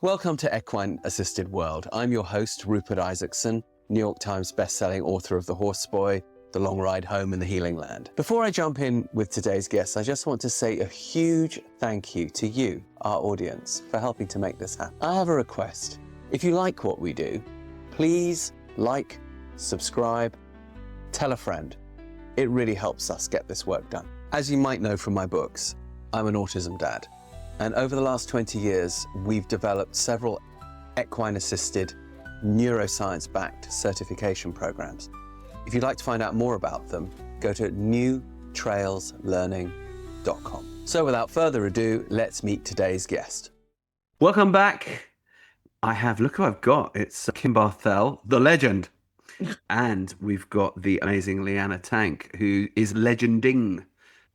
Welcome to Equine-Assisted World. I'm your host, Rupert Isaacson, New York Times bestselling author of The Horse Boy, The Long Ride Home and The Healing Land. Before I jump in with today's guest, I just want to say a huge thank you to you, our audience, for helping to make this happen. I have a request. If you like what we do, please like, subscribe, tell a friend. It really helps us get this work done. As you might know from my books, I'm an autism dad. And over the last 20 years, we've developed several equine-assisted, neuroscience-backed certification programs. If you'd like to find out more about them, go to newtrailslearning.com. So without further ado, let's meet today's guest. Welcome back. Look who I've got. It's Kim Barthel, the legend. And we've got the amazing Leana Tank, who is legending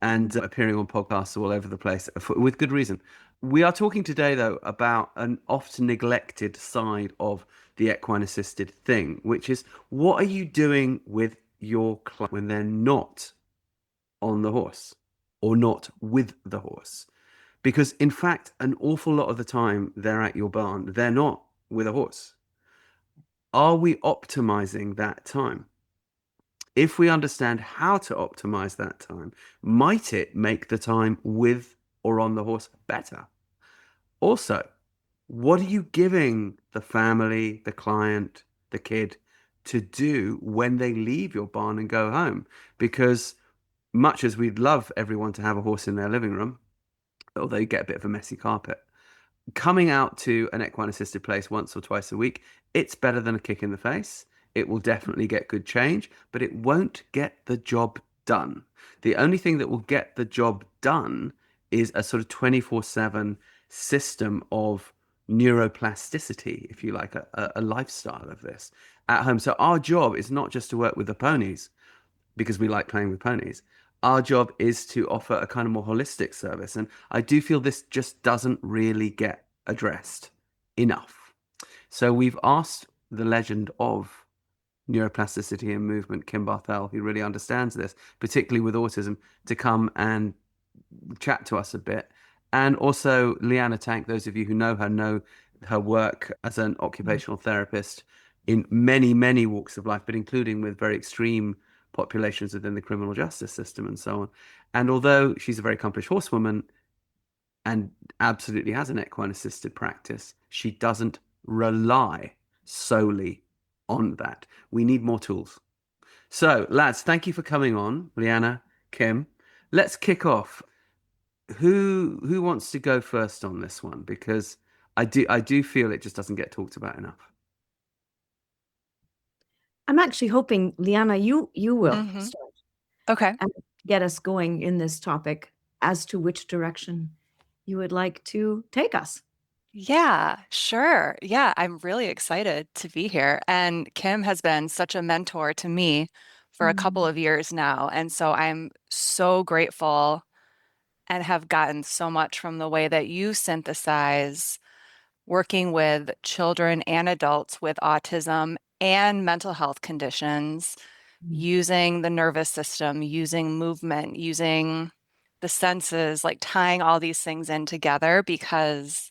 and appearing on podcasts all over the place with good reason. We are talking today, though, about an often neglected side of the equine-assisted thing, which is what are you doing with your client when they're not on the horse or not with the horse? Because, in fact, an awful lot of the time they're at your barn, they're not with a horse. Are we optimizing that time? If we understand how to optimize that time, might it make the time with or on the horse better? Also, what are you giving the family, the client, the kid to do when they leave your barn and go home? Because much as we'd love everyone to have a horse in their living room, although you get a bit of a messy carpet, coming out to an equine-assisted place once or twice a week, it's better than a kick in the face. It will definitely get good change, but it won't get the job done. The only thing that will get the job done is a sort of 24/7 system of neuroplasticity, if you like, a lifestyle of this at home. So our job is not just to work with the ponies because we like playing with ponies. Our job is to offer a kind of more holistic service. And I do feel this just doesn't really get addressed enough. So we've asked the legend of neuroplasticity and movement, Kim Barthel, who really understands this, particularly with autism, to come and chat to us a bit. And also Leana Tank, those of you who know her work as an occupational therapist in many, many walks of life, but including with very extreme populations within the criminal justice system and so on. And although she's a very accomplished horsewoman and absolutely has an equine-assisted practice, she doesn't rely solely on that. We need more tools. So, lads, thank you for coming on, Leana, Kim. Let's kick off. Who wants to go first on this one? Because I do feel it just doesn't get talked about enough. I'm actually hoping, Leana, you will start Okay. and get us going in this topic as to which direction you would like to take us. Yeah, sure. Yeah, I'm really excited to be here. And Kim has been such a mentor to me for a couple of years now. And so I'm so grateful and have gotten so much from the way that you synthesize working with children and adults with autism and mental health conditions, using the nervous system, using movement, using the senses, like tying all these things in together. Because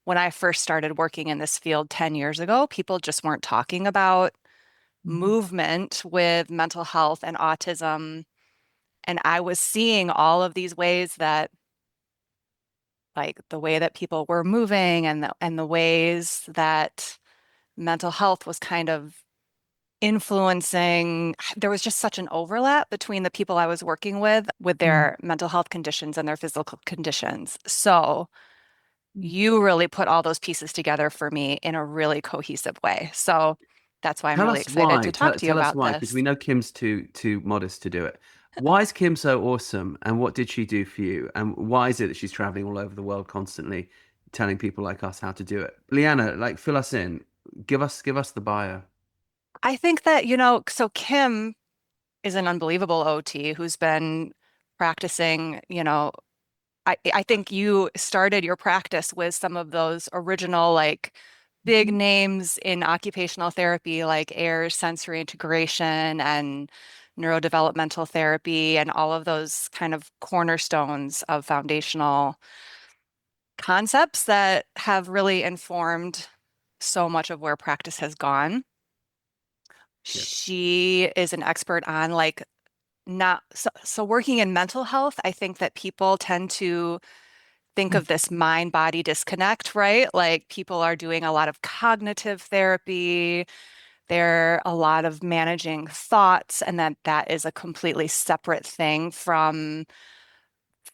when I first started working in this field 10 years ago, people just weren't talking about movement with mental health and autism. And I was seeing all of these ways that, like the way that people were moving and the ways that mental health was kind of influencing. There was just such an overlap between the people I was working with their mental health conditions and their physical conditions. So you really put all those pieces together for me in a really cohesive way. So that's why I'm really excited to talk to you Tell us about why, because this. we know Kim's too modest to do it. Why is Kim so awesome, and what did she do for you? And why is it that she's traveling all over the world constantly, telling people like us how to do it? Leana, like, fill us in. Give us the bio. I think that, so Kim is an unbelievable OT who's been practicing, I think you started your practice with some of those original, like, big names in occupational therapy, like Ayer's sensory integration and neurodevelopmental therapy and all of those kind of cornerstones of foundational concepts that have really informed so much of where practice has gone. Yeah. She is an expert on like not so working in mental health. I think that people tend to think of this mind-body disconnect, right? Like people are doing a lot of cognitive therapy. There are a lot of managing thoughts, and that is a completely separate thing from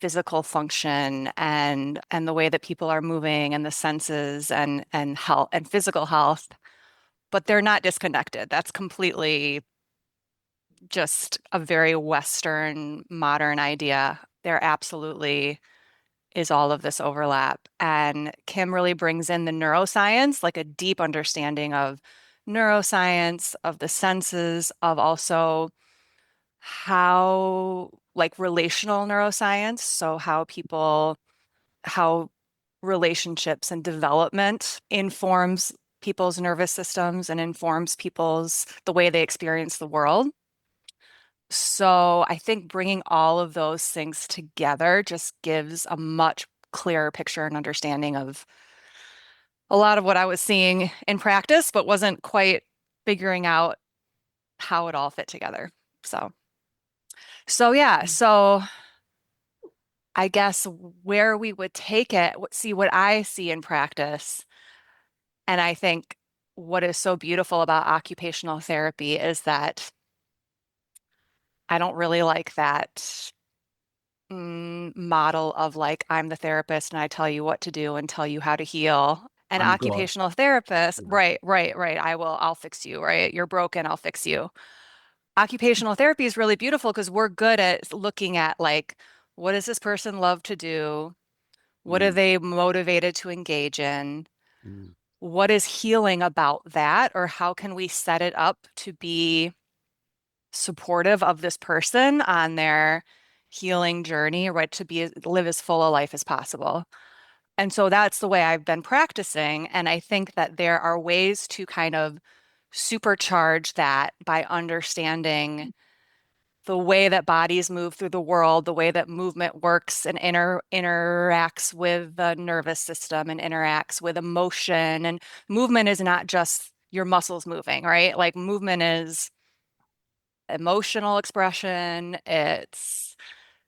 physical function and the way that people are moving and the senses and health and physical health. But they're not disconnected. That's completely just a very Western modern idea. There absolutely is all of this overlap. And Kim really brings in the neuroscience, like a deep understanding of neuroscience, of the senses, of also how, like relational neuroscience, so how relationships and development informs people's nervous systems and informs the way they experience the world. So I think bringing all of those things together just gives a much clearer picture and understanding of a lot of what I was seeing in practice, but wasn't quite figuring out how it all fit together. So yeah, so I guess where we would take it, see what I see in practice. And I think what is so beautiful about occupational therapy is that I don't really like that model of like, I'm the therapist and I tell you what to do and tell you how to heal. An I'm God. occupational therapist, Yeah. right. I'll fix you, right? You're broken, I'll fix you. Occupational therapy is really beautiful because we're good at looking at like, what does this person love to do? What are Mm, they motivated to engage in? mm, What is healing about that? Or how can we set it up to be supportive of this person on their healing journey, right? To live as full a life as possible. And so that's the way I've been practicing. And I think that there are ways to kind of supercharge that by understanding the way that bodies move through the world, the way that movement works and interacts with the nervous system and interacts with emotion. And movement is not just your muscles moving, right? Like movement is emotional expression, it's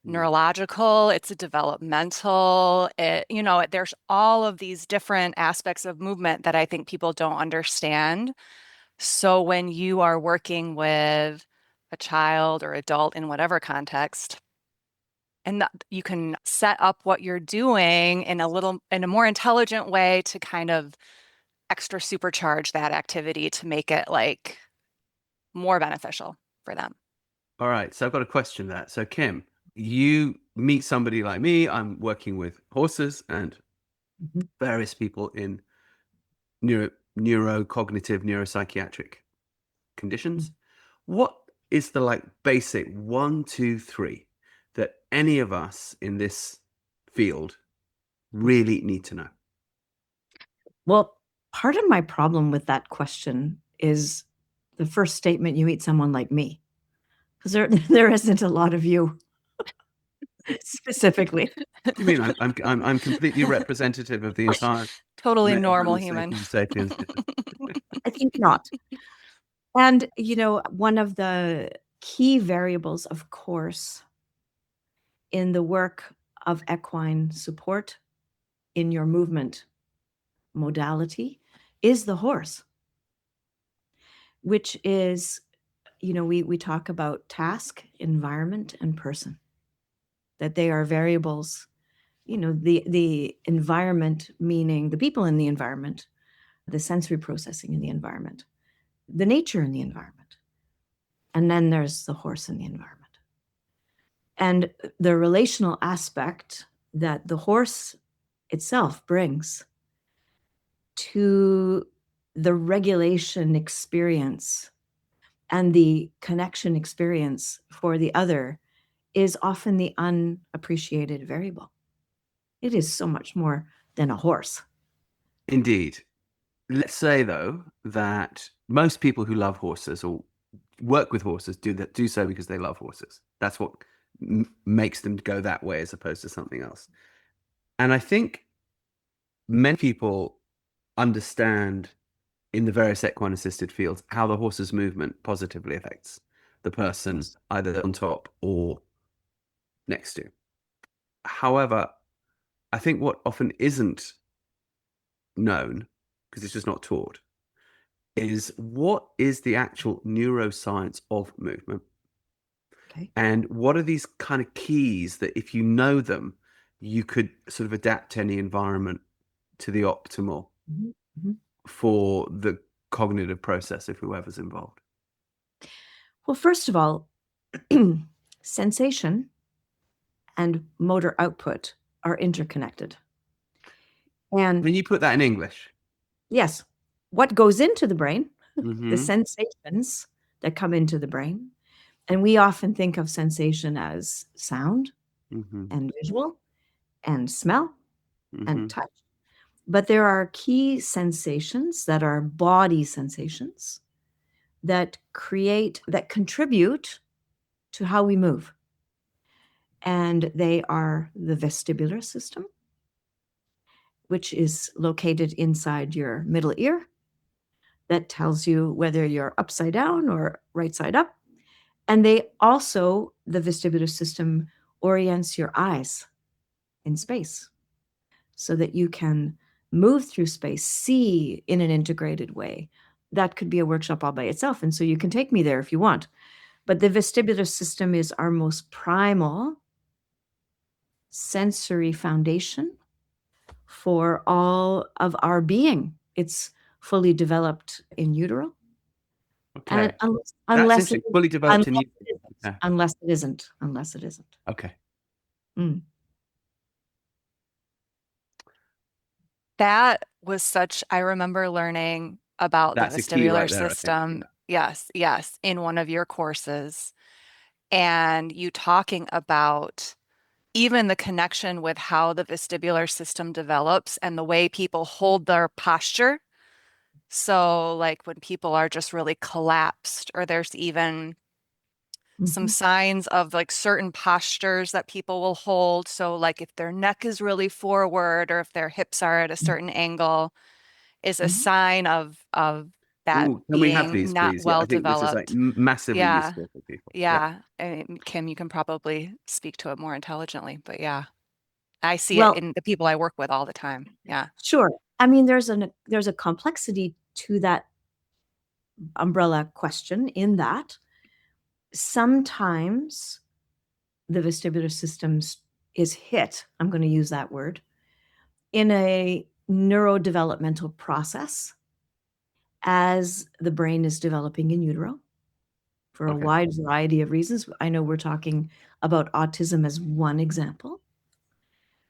mm. neurological, it's developmental, there's all of these different aspects of movement that I think people don't understand. So when you are working with a child or adult in whatever context, and you can set up what you're doing in a more intelligent way to kind of extra supercharge that activity to make it like more beneficial for them. All right. So I've got a question there. So Kim, you meet somebody like me. I'm working with horses and Mhm. various people in neurocognitive, neuropsychiatric conditions. What is the like basic 1, 2, 3 that any of us in this field really need to know? Well, part of my problem with that question is the first statement, you meet someone like me, because there isn't a lot of you specifically. What do you mean? I'm completely representative of the entire Totally normal Homo human. sapiens sapiens. I think not. And, one of the key variables, of course, in the work of equine support in your movement modality is the horse, which is, we talk about task, environment, and person, that they are variables, the environment, meaning the people in the environment, the sensory processing in the environment, the nature in the environment. And then there's the horse in the environment. And the relational aspect that the horse itself brings to the regulation experience and the connection experience for the other is often the unappreciated variable. It is so much more than a horse. Indeed. Let's say though that most people who love horses or work with horses do so because they love horses. That's what makes them go that way as opposed to something else. And I think many people understand in the various equine-assisted fields how the horse's movement positively affects the person either on top or next to. However, I think what often isn't known, because it's just not taught, is what is the actual neuroscience of movement? Okay. And what are these kind of keys that if you know them, you could sort of adapt to any environment to the optimal for the cognitive process of whoever's involved? Well, first of all, sensation and motor output are interconnected. And Can you put that in English? yes, what goes into the brain, the Mm-hmm. sensations that come into the brain, and we often think of sensation as sound Mm-hmm. and visual and smell Mm-hmm. and touch. But there are key sensations that are body sensations that contribute to how we move. And they are the vestibular system, which is located inside your middle ear, that tells you whether you're upside down or right side up. And the vestibular system orients your eyes in space so that you can move through space, see in an integrated way. That could be a workshop all by itself. And so you can take me there if you want. But the vestibular system is our most primal sensory foundation for all of our being. It's fully developed in utero. Okay. And That's unless interesting. Fully developed in you. Okay. unless it isn't. Okay. Mm. That was I remember learning about the That's a key right vestibular there, I think. system. Yes, yes, in one of your courses. And you talking about even the connection with how the vestibular system develops and the way people hold their posture. So, like when people are just really collapsed, or there's even some Mhm. signs of like certain postures that people will hold. So, like if their neck is really forward or if their hips are at a certain angle, is a Mhm. sign of that Ooh, can we have being these, not please? Yeah, I well think this is like developed. massively Yeah. useful for people. Yeah. Yeah. And Kim, you can probably speak to it more intelligently, but yeah, I see it Well, in the people I work with all the time. Yeah. sure. I mean, there's a complexity to that umbrella question in that sometimes the vestibular system is hit, I'm going to use that word, in a neurodevelopmental process as the brain is developing in utero for a Okay. wide variety of reasons. I know we're talking about autism as one example.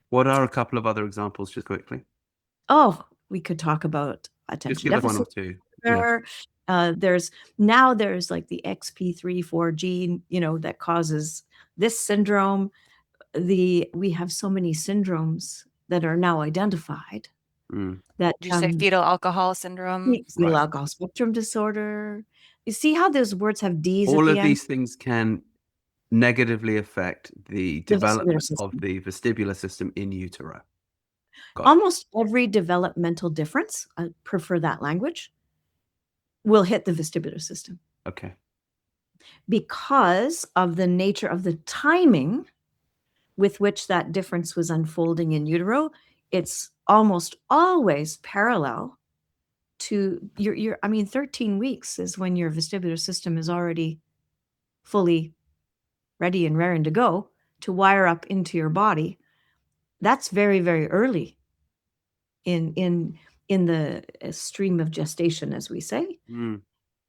What are a couple of other examples, just quickly? Oh, we could talk about Just attention give us one or deficit two. Yeah. disorder. There's like the XP3-4 gene, that causes this syndrome. We have so many syndromes that are now identified Mm. that Did you say fetal alcohol syndrome? fetal Right. alcohol spectrum disorder. You see how those words have D's at All the of end? these things can negatively affect the The vestibular development of system. the vestibular system in utero. Got it. Almost every developmental difference, I prefer that language, will hit the vestibular system Okay. because of the nature of the timing with which that difference was unfolding in utero. It's almost always parallel to your 13 weeks is when your vestibular system is already fully ready and raring to go to wire up into your body. That's very, very early in the stream of gestation, as we say. Mm.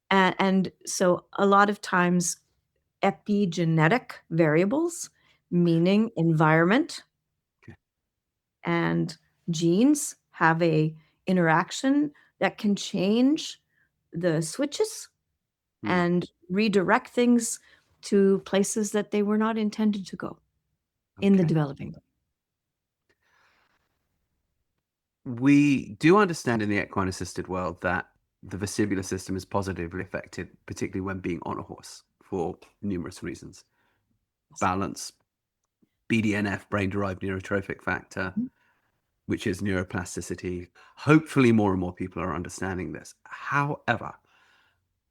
And so a lot of times epigenetic variables, meaning environment Okay. and genes, have a interaction that can change the switches Mm. and redirect things to places that they were not intended to go in the Okay. developing. We do understand in the equine-assisted world that the vestibular system is positively affected, particularly when being on a horse, for numerous reasons. Balance, BDNF, brain-derived neurotrophic factor, which is neuroplasticity. Hopefully more and more people are understanding this. However,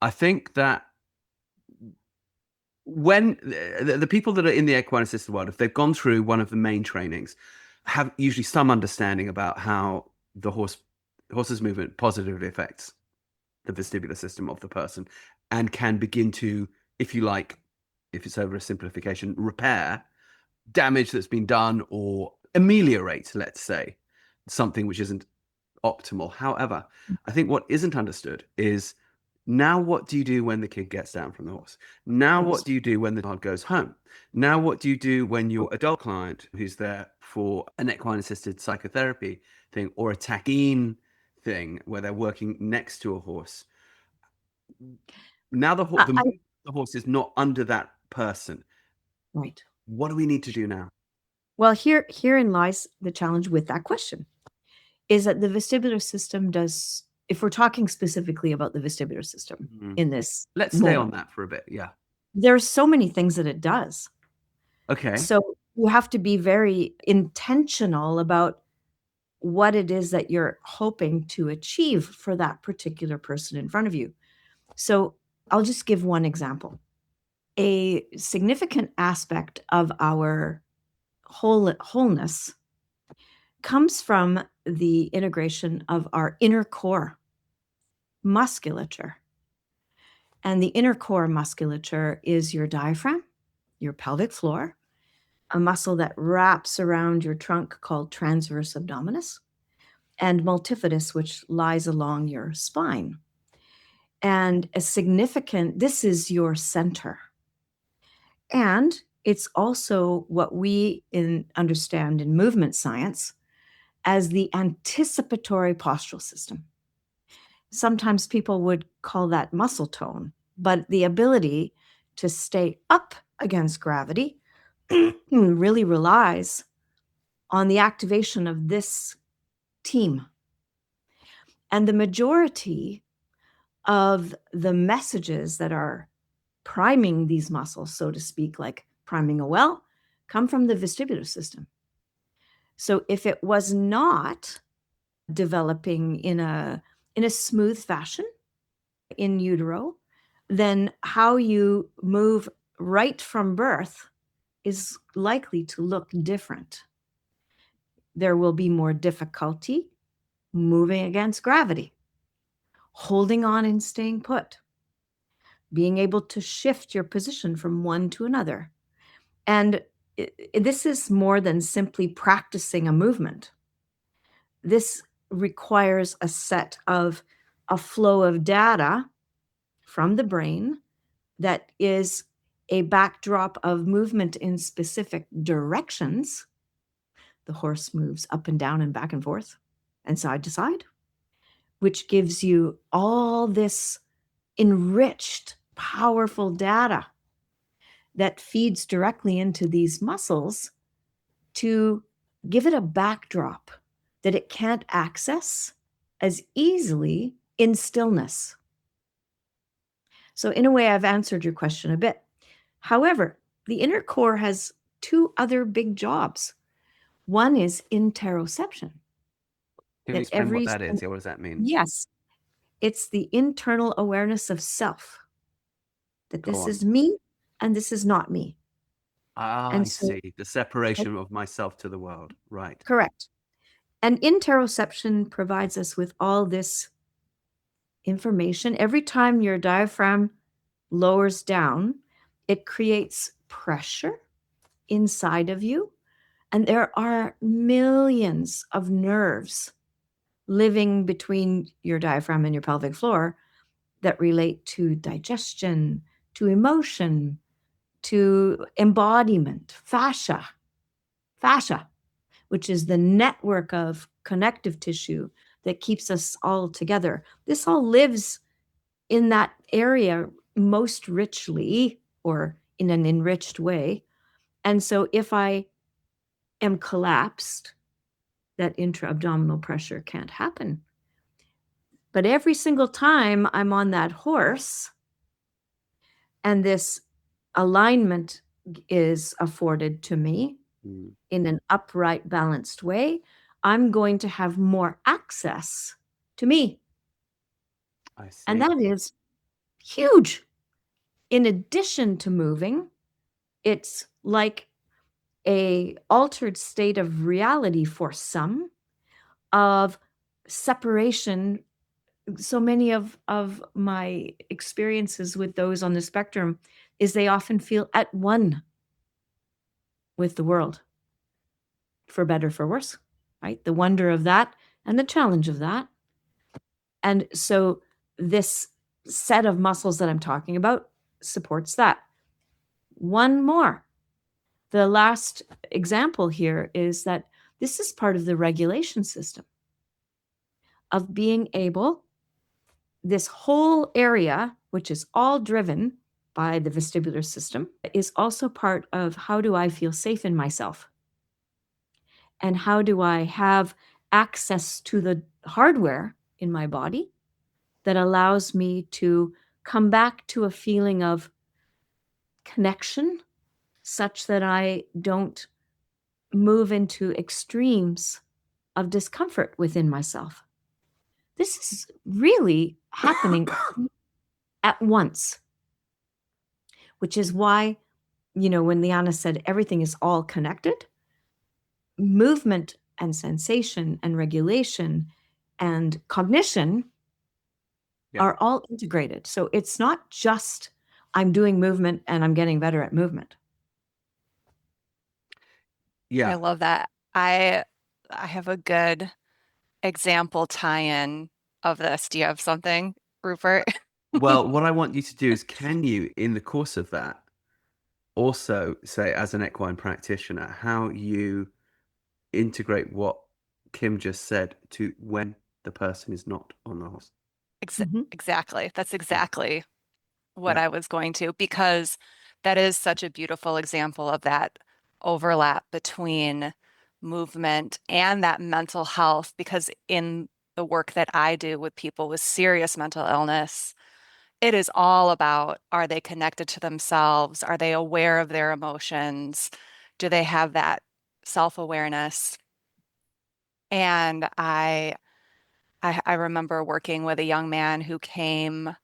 I think that when the people that are in the equine-assisted world, if they've gone through one of the main trainings, have usually some understanding about how the horse's movement positively affects the vestibular system of the person, and can begin to, if you like, if it's over a simplification, repair damage that's been done, or ameliorate, let's say, something which isn't optimal. However, I think what isn't understood is, now what do you do when the kid gets down from the horse? Now what do you do when the child goes home? Now what do you do when your adult client who's there for an equine-assisted psychotherapy thing, or a tackine thing where they're working next to a horse? Now the horse is not under that person. Right. What do we need to do now? Well, herein lies the challenge with that question, is that the vestibular system does, if we're talking specifically about the vestibular system in this Let's stay on moment, that for a bit. Yeah. there's so many things that it does. Okay. So you have to be very intentional about what it is that you're hoping to achieve for that particular person in front of you. So I'll just give one example. A significant aspect of our wholeness comes from the integration of our inner core musculature. And the inner core musculature is your diaphragm, your pelvic floor, a muscle that wraps around your trunk called transverse abdominis, and multifidus, which lies along your spine. And this is your center. And it's also what we understand in movement science as the anticipatory postural system. Sometimes people would call that muscle tone, but the ability to stay up against gravity really relies on the activation of this team. And the majority of the messages that are priming these muscles, so to speak, like priming a well, come from the vestibular system. So if it was not developing in a smooth fashion in utero, then how you move right from birth is likely to look different. There will be more difficulty moving against gravity, holding on and staying put, being able to shift your position from one to another. And this is more than simply practicing a movement. This requires a flow of data from the brain that is a backdrop of movement in specific directions. The horse moves up and down and back and forth and side to side, which gives you all this enriched, powerful data that feeds directly into these muscles to give it a backdrop that it can't access as easily in stillness. So in a way, I've answered your question a bit. However, the inner core has two other big jobs. One is interoception. Can you explain what that is? Yeah, what does that mean? Yes. It's the internal awareness of self, that Go this on. is me and this is not me. I see. The separation of myself to the world. Right. Correct. And interoception provides us with all this information. Every time your diaphragm lowers down, it creates pressure inside of you. And there are millions of nerves living between your diaphragm and your pelvic floor that relate to digestion, to emotion, to embodiment, fascia, which is the network of connective tissue that keeps us all together. This all lives in that area most richly, or in an enriched way. And so if I am collapsed, that intra-abdominal pressure can't happen. But every single time I'm on that horse and this alignment is afforded to me in an upright, balanced way, I'm going to have more access to me. I see. And that is huge. In addition to moving, it's like a altered state of reality for some, of separation. So many of my experiences with those on the spectrum is they often feel at one with the world, for better, for worse, right? The wonder of that and the challenge of that. And so this set of muscles that I'm talking about supports that. One more. The last example here is that this is part of the regulation system of being able, this whole area, which is all driven by the vestibular system, is also part of how do I feel safe in myself? And how do I have access to the hardware in my body that allows me to come back to a feeling of connection such that I don't move into extremes of discomfort within myself. This is really happening at once, which is why, when Leana said everything is all connected, movement and sensation and regulation and cognition are all integrated. So it's not just I'm doing movement and I'm getting better at movement. Yeah. I love that. I have a good example tie-in of this. Do you have something, Rupert? Well, what I want you to do is, can you, in the course of that, also say, as an equine practitioner, how you integrate what Kim just said to when the person is not on the horse? Exactly. That's exactly what Yeah. I was going to, because that is such a beautiful example of that overlap between movement and that mental health. Because in the work that I do with people with serious mental illness, it is all about, are they connected to themselves? Are they aware of their emotions? Do they have that self-awareness? And I remember working with a young man who came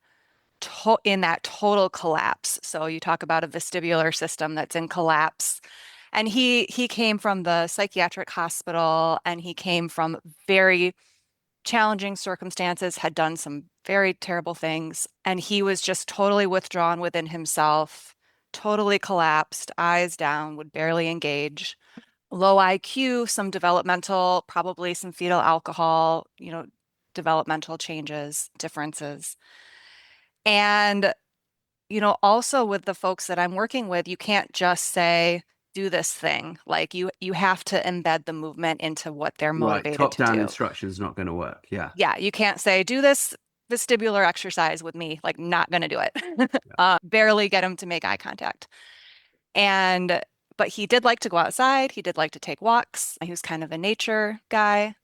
in that total collapse. So you talk about a vestibular system that's in collapse. And he came from the psychiatric hospital, and he came from very challenging circumstances, had done some very terrible things, and he was just totally withdrawn within himself, totally collapsed, eyes down, would barely engage. Low IQ, some developmental, probably some fetal alcohol, developmental changes, differences. And also with the folks that I'm working with, you can't just say, do this thing. Like you have to embed the movement into what they're Right. motivated to Top-down do. instruction is not going to work. Yeah. Yeah, you can't say, do this vestibular exercise with me. Like, not gonna do it. Barely get him to make eye contact. But he did like to go outside. He did like to take walks. He was kind of a nature guy.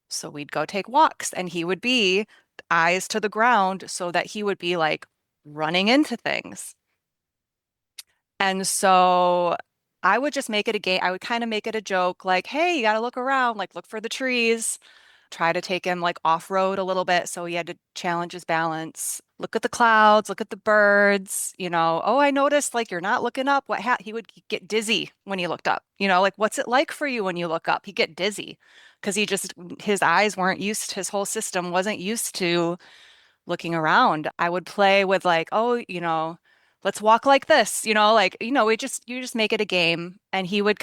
So we'd go take walks, and he would be eyes to the ground so that he would be like running into things. And so I would just make it a game. I would kind of make it a joke, like, hey, you got to look around, like, look for the trees, try to take him like off-road a little bit. So he had to challenge his balance. Look at the clouds, look at the birds, oh, I noticed like you're not looking up. He would get dizzy when he looked up. Like, what's it like for you when you look up? He'd get dizzy because his eyes weren't used, his whole system wasn't used to looking around. I would play with like, oh, let's walk like this, like, you just make it a game, and he would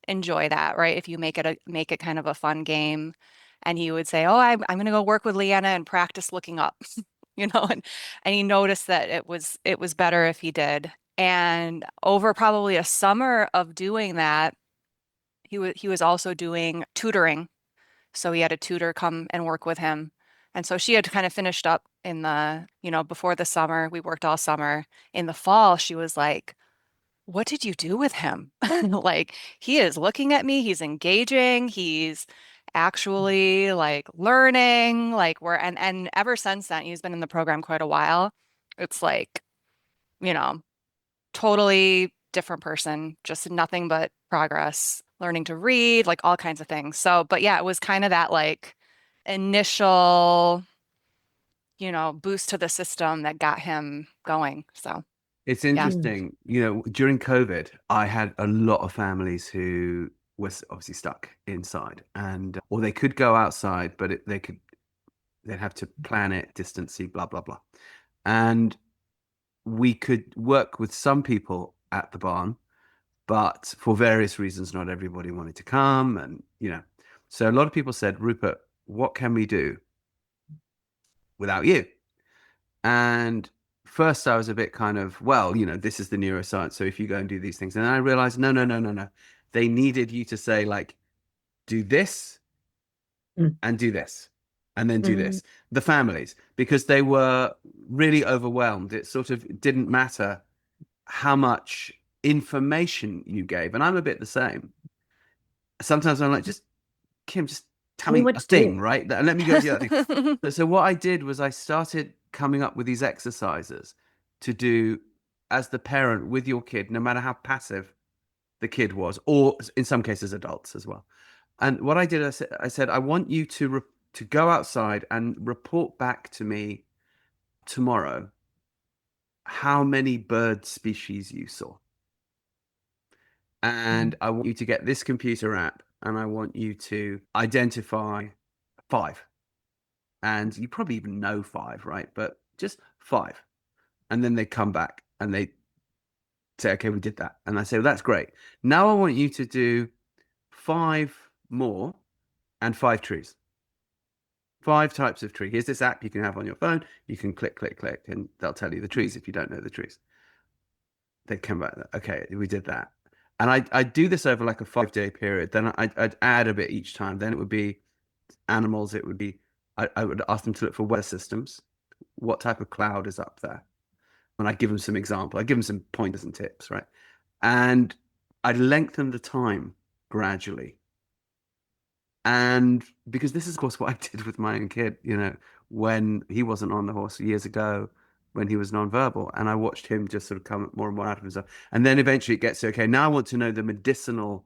enjoy that, right? If you make it kind of a fun game. And he would say, oh, I'm gonna go work with Leanna and practice looking up, and he noticed that it was better if he did. And over probably a summer of doing that, he was also doing tutoring. So he had a tutor come and work with him. And so she had kind of finished up before the summer. We worked all summer. In the fall, she was like, what did you do with him? Like, he is looking at me, he's engaging, he's actually like learning, like and ever since then, he's been in the program quite a while. It's like, you know, totally different person, just nothing but progress. learning to read, like all kinds of things. So, but yeah, it was kind of that like initial, boost to the system that got him going. So, It's yeah. interesting. During COVID, I had a lot of families who was obviously stuck inside, and or they could go outside, but they'd have to plan it, distancing, blah blah blah. And we could work with some people at the barn, but for various reasons, not everybody wanted to come, and so a lot of people said, Rupert, what can we do without you? And first I was a bit kind of, well, this is the neuroscience, so if you go and do these things, and then I realized, no, no, no, no, no, they needed you to say, like, do this Mm. and do this and then do Mm. this, the families, because they were really overwhelmed. It sort of didn't matter how much information you gave, and I'm a bit the same. Sometimes I'm like, just Kim, just tell Tell me me what a to do. thing, right? And let me go do that thing. So what I did was I started coming up with these exercises to do as the parent with your kid, no matter how passive the kid was, or in some cases adults as well. And what I did, I said, I want you to go outside and report back to me tomorrow how many bird species you saw. And I want you to get this computer app, and I want you to identify 5. And you probably even know 5, right? But just 5. And then they come back and they say, okay, we did that. And I say, well, that's great. Now I want you to do 5 more and 5 trees. 5 types of tree. Here's this app you can have on your phone. You can click, click, click, and they'll tell you the trees if you don't know the trees. They come back. Okay, we did that. And I'd do this over like a 5-day period. Then I'd add a bit each time. Then it would be animals. It would be, I would ask them to look for weather systems. What type of cloud is up there? And I'd give them some example. I'd give them some pointers and tips, right? And I'd lengthen the time gradually. And because this is, of course, what I did with my own kid, when he wasn't on the horse years ago, when he was nonverbal, and I watched him just sort of come more and more out of himself. And then eventually it gets to, okay, now I want to know the medicinal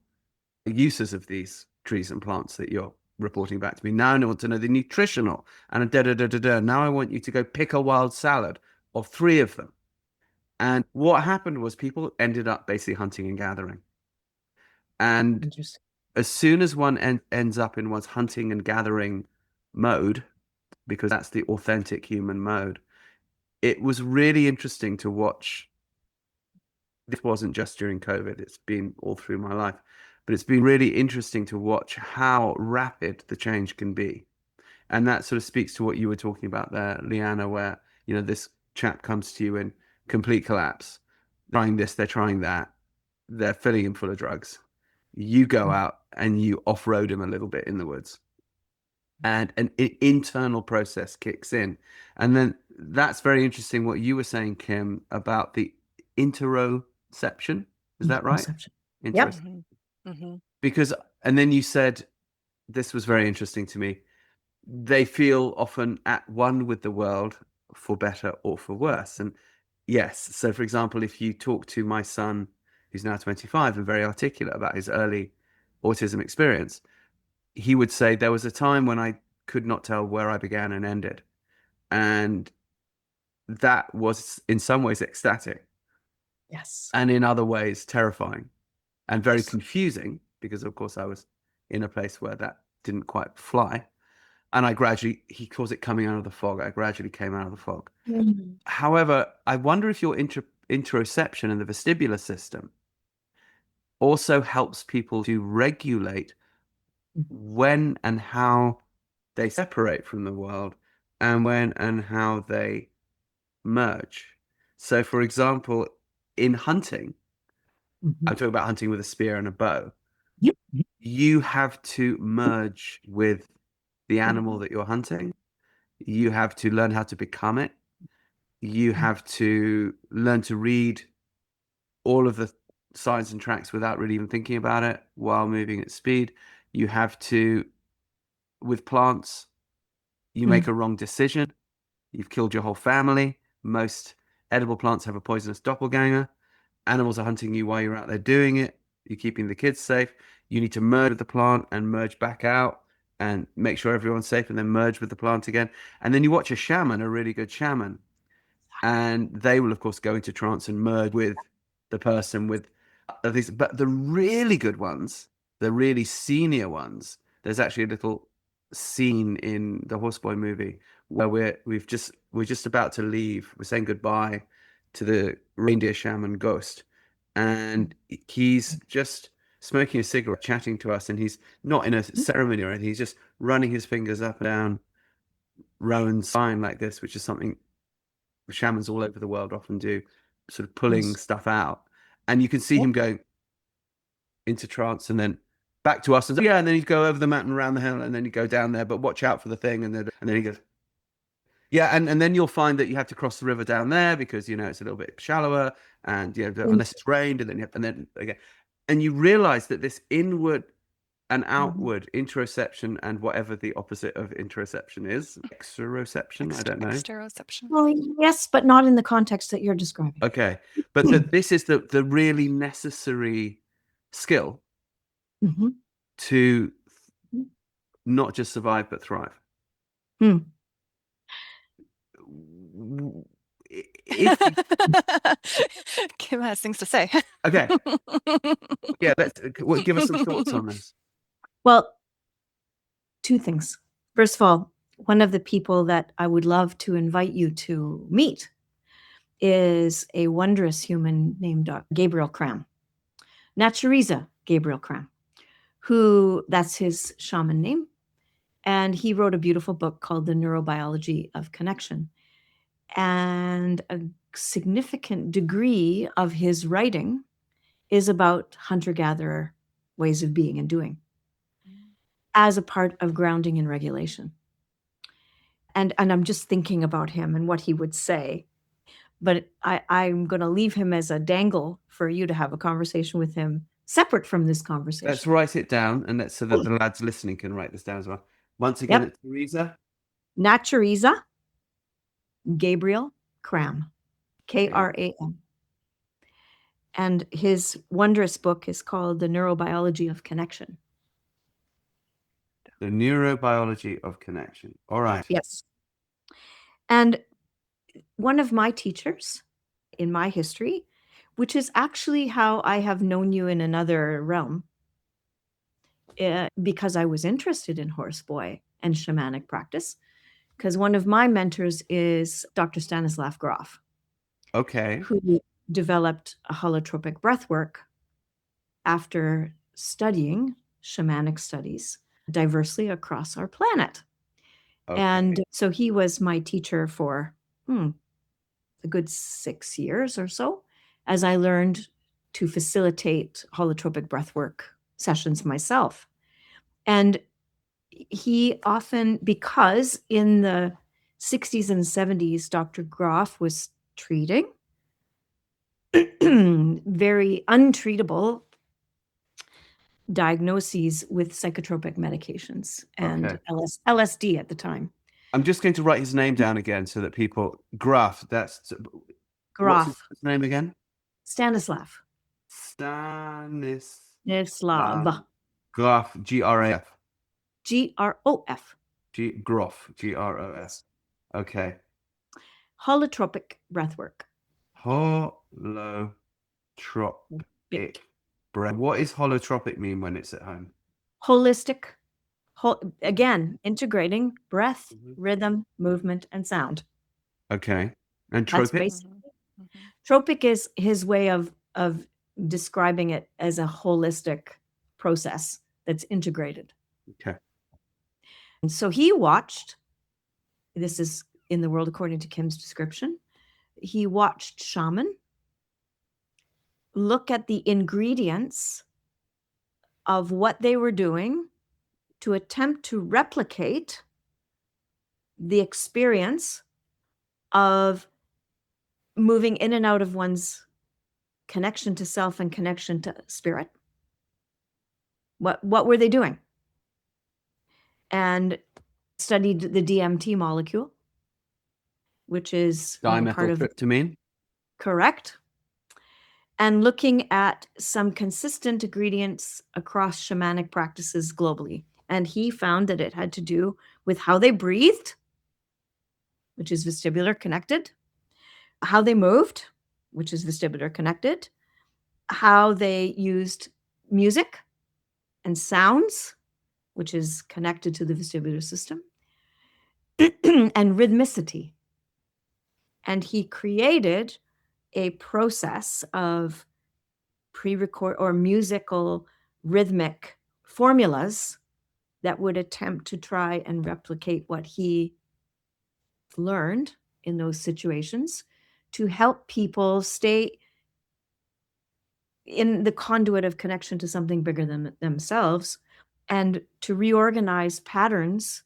uses of these trees and plants that you're reporting back to me. Now I want to know the nutritional, and da da da da da. Now I want you to go pick a wild salad of 3 of them. And what happened was people ended up basically hunting and gathering. And Interesting. as soon as one ends up in one's hunting and gathering mode, because that's the authentic human mode, it was really interesting to watch. This wasn't just during COVID, it's been all through my life, but it's been really interesting to watch how rapid the change can be. And that sort of speaks to what you were talking about there, Leana, where, this chap comes to you in complete collapse, trying this, they're trying that, they're filling him full of drugs. You go out and you off-road him a little bit in the woods, and an internal process kicks in. And then that's very interesting what you were saying, Kim, about the interoception. Is that right? Perception. Yep. Interesting. Because, and then you said, this was very interesting to me, they feel often at one with the world for better or for worse. And yes, so for example, if you talk to my son, who's now 25 and very articulate about his early autism experience, he would say there was a time when I could not tell where I began and ended. And that was in some ways ecstatic. Yes. And in other ways terrifying and very Yes. confusing, because of course I was in a place where that didn't quite fly. And he calls it coming out of the fog. I gradually came out of the fog. Mm. However, I wonder if your interoception in the vestibular system also helps people to regulate when and how they separate from the world and when and how they merge. So, for example, in hunting, I'm talking about hunting with a spear and a bow, Yep. you have to merge with the animal that you're hunting. You have to learn how to become it. You have to learn to read all of the signs and tracks without really even thinking about it while moving at speed. You have to, with plants, you make a wrong decision, you've killed your whole family. Most edible plants have a poisonous doppelganger. Animals are hunting you while you're out there doing it. you're keeping the kids safe. You need to merge with the plant and merge back out and make sure everyone's safe, and then merge with the plant again. And then you watch a shaman, a really good shaman, and they will, of course, go into trance and merge with the person with these. But the really good ones, the really senior ones, there's actually a little scene in the Horseboy movie where we're just about to leave. We're saying goodbye to the reindeer shaman ghost, and he's just smoking a cigarette, chatting to us, and he's not in a ceremony or anything. He's just running his fingers up and down Rowan's spine like this, which is something shamans all over the world often do, sort of pulling Yes. stuff out. And you can see Yep. him going into trance and then back to us. And yeah, and then he'd go over the mountain, around the hill, and then he'd go down there, but watch out for the thing. And then he goes, yeah, and then you'll find that you have to cross the river down there because, you know, it's a little bit shallower, and, you know, unless it's rained, and then again. And you realize that this inward and outward interoception, and whatever the opposite of interoception is, exteroception, I don't know. Exteroception. Well, yes, but not in the context that you're describing. Okay, but this is the really necessary skill Mhm. to not just survive but thrive. Hmm. If Kim has things to say. okay, yeah, let's give us some thoughts on this. Well, two things. First of all, one of the people that I would love to invite you to meet is a wondrous human named Gabriel Cram, Naturiza Gabriel Cram, who, that's his shaman name. And he wrote a beautiful book called The Neurobiology of Connection. And a significant degree of his writing is about hunter-gatherer ways of being and doing as a part of grounding and regulation. And I'm just thinking about him and what he would say. But I'm going to leave him as a dangle for you to have a conversation with him separate from this conversation. Let's write it down, and so that the lads listening can write this down as well. Once again, it's Teresa Naturiza Gabriel Cram, Kram. And his wondrous book is called The Neurobiology of Connection. The Neurobiology of Connection. All right. Yes. And one of my teachers in my history, which is actually how I have known you in another realm, because I was interested in horseboy and shamanic practice, because one of my mentors is Dr. Stanislav Grof. Okay. Who developed a holotropic breathwork after studying shamanic studies diversely across our planet. Okay. And so he was my teacher for a good 6 years or so, as I learned to facilitate holotropic breathwork sessions myself. And he often, because in the 60s and 70s, Dr. Grof was treating very untreatable diagnoses with psychotropic medications and LSD at the time. I'm just going to write his name down again so that people. Graf. That's Grof. What's his name again? Stanislav. Stanislav. Graf. Graf. Grof. Grof. Gros. Okay. Holotropic breathwork. Holotropic breath. What does holotropic mean when it's at home? Holistic. Again, integrating breath, rhythm, movement, and sound. Okay. And That's tropic? basically. Tropic is his way of describing it as a holistic process that's integrated. Okay. And so he watched, this is in the world according to Kim's description, he watched shaman look at the ingredients of what they were doing to attempt to replicate the experience of moving in and out of one's connection to self and connection to spirit. What were they doing? And studied the DMT molecule, which is part of dimethyltryptamine. Correct. and looking at some consistent ingredients across shamanic practices globally. And he found that it had to do with how they breathed, which is vestibular connected, how they moved, which is vestibular connected, how they used music and sounds, which is connected to the vestibular system, and rhythmicity. And he created a process of pre-record or musical rhythmic formulas that would attempt to try and replicate what he learned in those situations to help people stay in the conduit of connection to something bigger than themselves and to reorganize patterns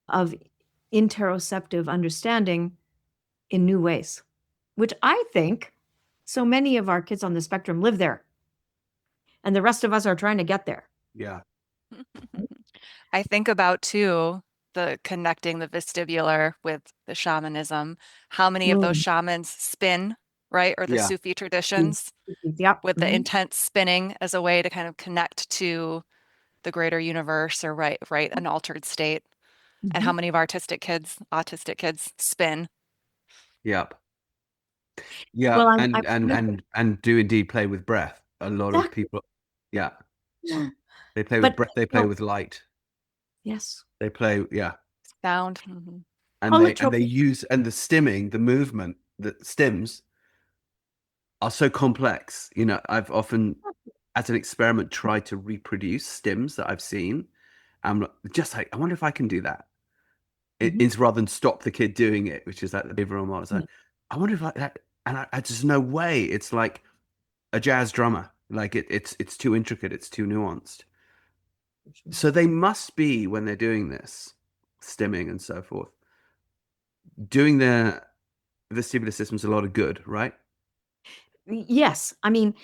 of interoceptive understanding in new ways, which I think so many of our kids on the spectrum live there. And the rest of us are trying to get there. Yeah. I think about too the connecting the vestibular with the shamanism. How many of those Mm. shamans spin, right? Or the Yeah. Sufi traditions Yep. with the Mhm. intense spinning as a way to kind of connect to the greater universe or right an altered state. And how Mhm. many of autistic kids spin. Yep. Yeah. Well, I'm And do indeed play with breath. A lot of exactly. people, yeah, they play with But breath, they play with light. yes, They play, yeah. Sound. And they holotropic. use, and the stimming, the movement, the stims are so complex. I've often, as an experiment, tried to reproduce stims that I've seen. I'm just like, I wonder if I can do that. Mhm. It's rather than stop the kid doing it, which is like the behavioral model. So Yeah, I wonder if like that, and I just no way. It's like a jazz drummer. Like it's too intricate. It's too nuanced. for sure. So they must be, when they're doing this, stimming and so forth, doing their vestibular systems a lot of good, right? Yes, I mean,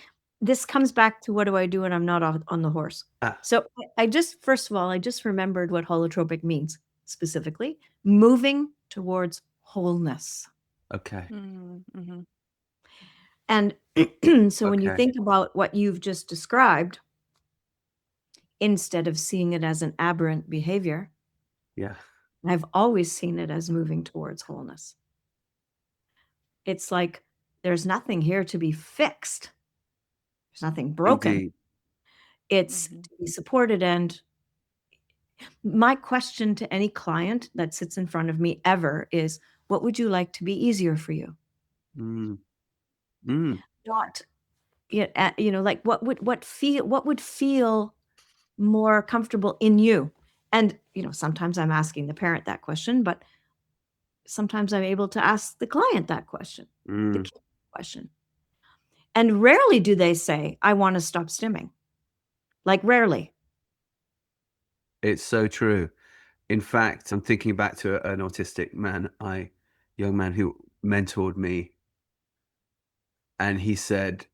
this comes back to what do I do when I'm not on the horse? Ah, So I just, first of all, I just remembered what holotropic means specifically, moving towards wholeness. okay, Mm-hmm. And so when you okay, think about what you've just described, instead of seeing it as an aberrant behavior, yeah, I've always seen it as moving towards wholeness. It's like there's nothing here to be fixed. There's nothing broken. indeed. It's Mm-hmm. to be supported. And my question to any client that sits in front of me ever is, what would you like to be easier for you? Mm, mm, Not, like what would feel more comfortable in you? And, sometimes I'm asking the parent that question, but sometimes I'm able to ask the client that question, the mm. kid question. And rarely do they say, I want to stop stimming. Like rarely. It's so true. In fact, I'm thinking back to an autistic young man who mentored me, and he said,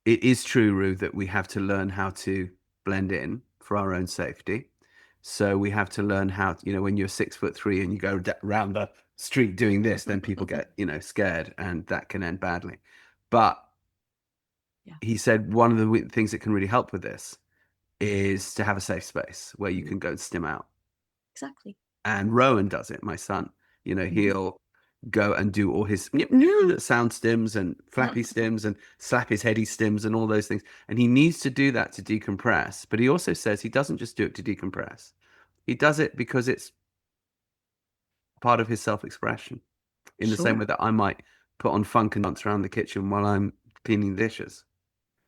"It is true, Rue, that we have to learn how to blend in for our own safety. So we have to learn how, when you're 6'3" and you go around the street doing this, then people get, scared, and that can end badly. But Yeah, he said one of the things that can really help with this is to have a safe space where you can go and stim out. exactly. And Rowan does it, my son. Mhm. He'll go and do all his sound stims and flappy stims and slap his heady stims and all those things. And he needs to do that to decompress. But he also says he doesn't just do it to decompress. He does it because it's part of his self-expression, in the same Sure. way that I might put on funk and dance around the kitchen while I'm cleaning the dishes.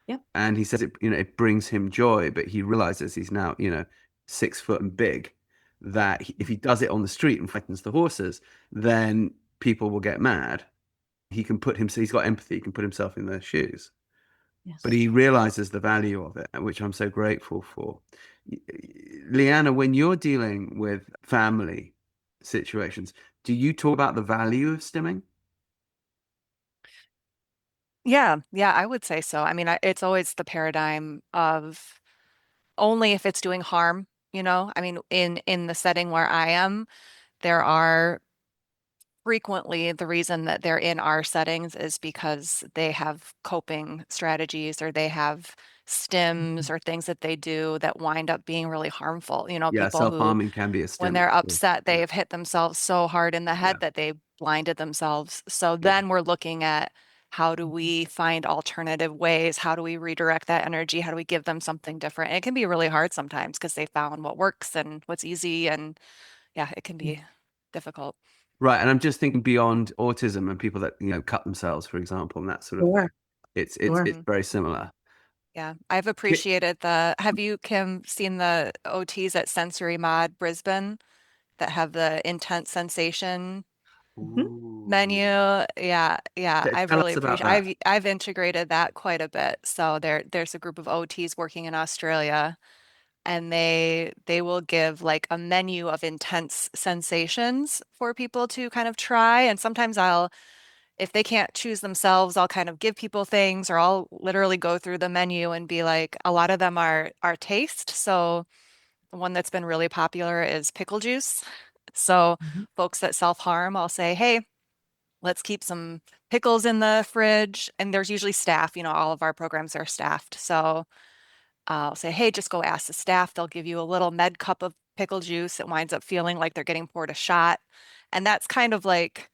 Yep. And he says it brings him joy, but he realizes he's now, 6 foot and big, that if he does it on the street and frightens the horses, then people will get mad. He's got empathy, he can put himself in their shoes. But Yes. he realizes the value of it, which I'm so grateful for. Leanna, when you're dealing with family situations, do you talk about the value of stimming? Yeah, I would say so. I mean, it's always the paradigm of only if it's doing harm. I mean, in the setting where I am, there are frequently the reason that they're in our settings is because they have coping strategies or they have stims or things that they do that wind up being really harmful. You know, Yeah, people who, self-harming can be a when stim. they're Of course. upset, they Yeah. have hit themselves so hard in the Yeah. head that they blinded themselves. So Yeah. then we're looking at how do we find alternative ways? How do we redirect that energy? How do we give them something different? And it can be really hard sometimes because they found what works and what's easy. And yeah, it can be difficult. Right. And I'm just thinking beyond autism and people that, you know, cut themselves, for example, and that sort of thing. Sure. It's Sure. very similar. Yeah, I've appreciated have you, Kim, seen the OTs at Sensory Mod Brisbane that have the intense sensation menu? Ooh. Yeah, I've Tell really us about appreciated, that. I've integrated that quite a bit. So there's a group of OTs working in Australia, and they will give like a menu of intense sensations for people to kind of try. And sometimes if they can't choose themselves, I'll kind of give people things, or I'll literally go through the menu and be like, a lot of them are taste. So the one that's been really popular is pickle juice. So Mhm. folks that self-harm, I'll say, hey, let's keep some pickles in the fridge. And there's usually staff, you know, all of our programs are staffed. So I'll say, hey, just go ask the staff. They'll give you a little med cup of pickle juice. It winds up feeling like they're getting poured a shot. And that's kind of like,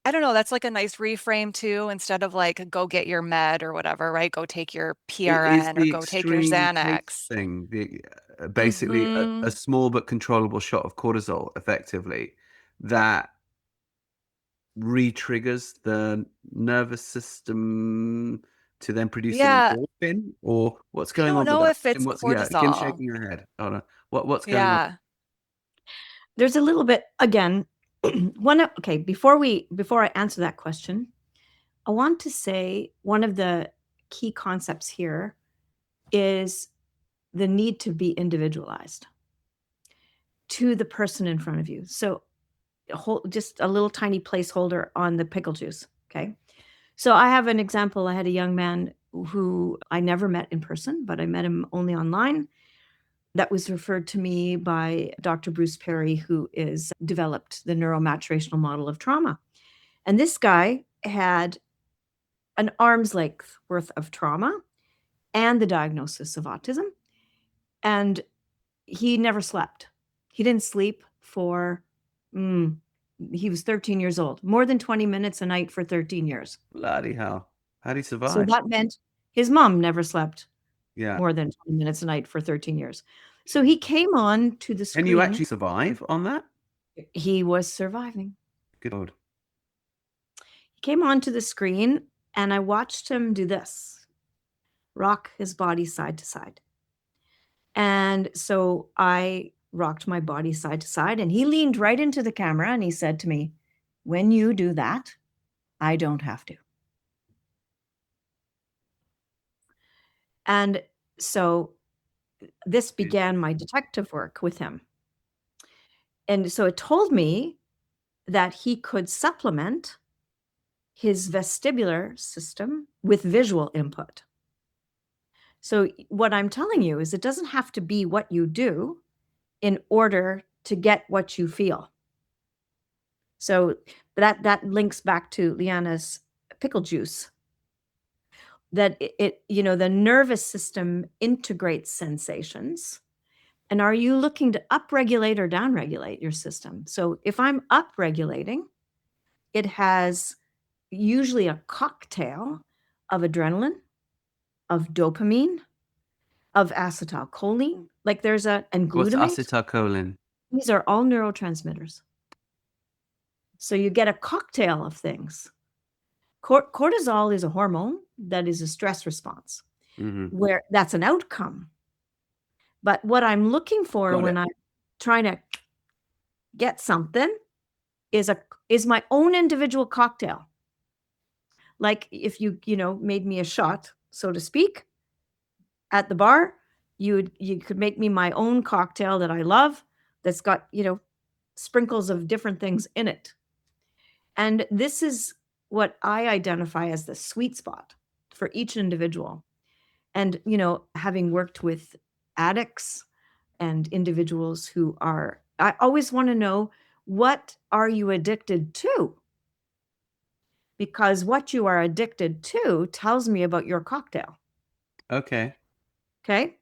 I don't know, that's like a nice reframe too, instead of like go get your med or whatever, right? Go take your It is PRN or the go take your extreme case Xanax. thing, basically Hmm. a small but controllable shot of cortisol, effectively, that re-triggers the nervous system to then produce an Yeah, endorphin, or what's I going don't on with know that? if it's Kim's cortisol. shaking her head. Hold on. What's going on? Yeah. There's a little bit again. Before I answer that question, I want to say one of the key concepts here is the need to be individualized to the person in front of you. So just a little tiny placeholder on the pickle juice. Okay. So I have an example. I had a young man who I never met in person, but I met him only online. That was referred to me by Dr. Bruce Perry, who is developed the neuromaturational model of trauma. And this guy had an arm's length worth of trauma and the diagnosis of autism. And he never slept. He didn't sleep for, he was 13 years old, more than 20 minutes a night for 13 years. Bloody hell. How do you So survive? that meant his mom never slept Yeah. more than 20 minutes a night for 13 years. So he came on to the Can you screen. actually survive on that? He was surviving. Good Lord. He came onto the screen and I watched him do this, rock his body side to side. And so I rocked my body side to side and he leaned right into the camera and he said to me, "When you do that, I don't have to." And so this began my detective work with him. And so it told me that he could supplement his vestibular system with visual input. So what I'm telling you is it doesn't have to be what you do in order to get what you feel. So that links back to Leanna's pickle juice. That the nervous system integrates sensations. And are you looking to upregulate or downregulate your system? So if I'm upregulating, it has usually a cocktail of adrenaline, of dopamine, of acetylcholine, like and What's glutamate. acetylcholine? These are all neurotransmitters. So you get a cocktail of things. Cortisol is a hormone that is a stress response, where that's an outcome. But what I'm looking for Got when it. I'm trying to get something is my own individual cocktail. Like if you made me a shot, so to speak, at the bar, you could make me my own cocktail that I love that's got, sprinkles of different things in it. And this is what I identify as the sweet spot for each individual. And, having worked with addicts and individuals I always want to know what are you addicted to? Because what you are addicted to tells me about your cocktail. Okay. Okay.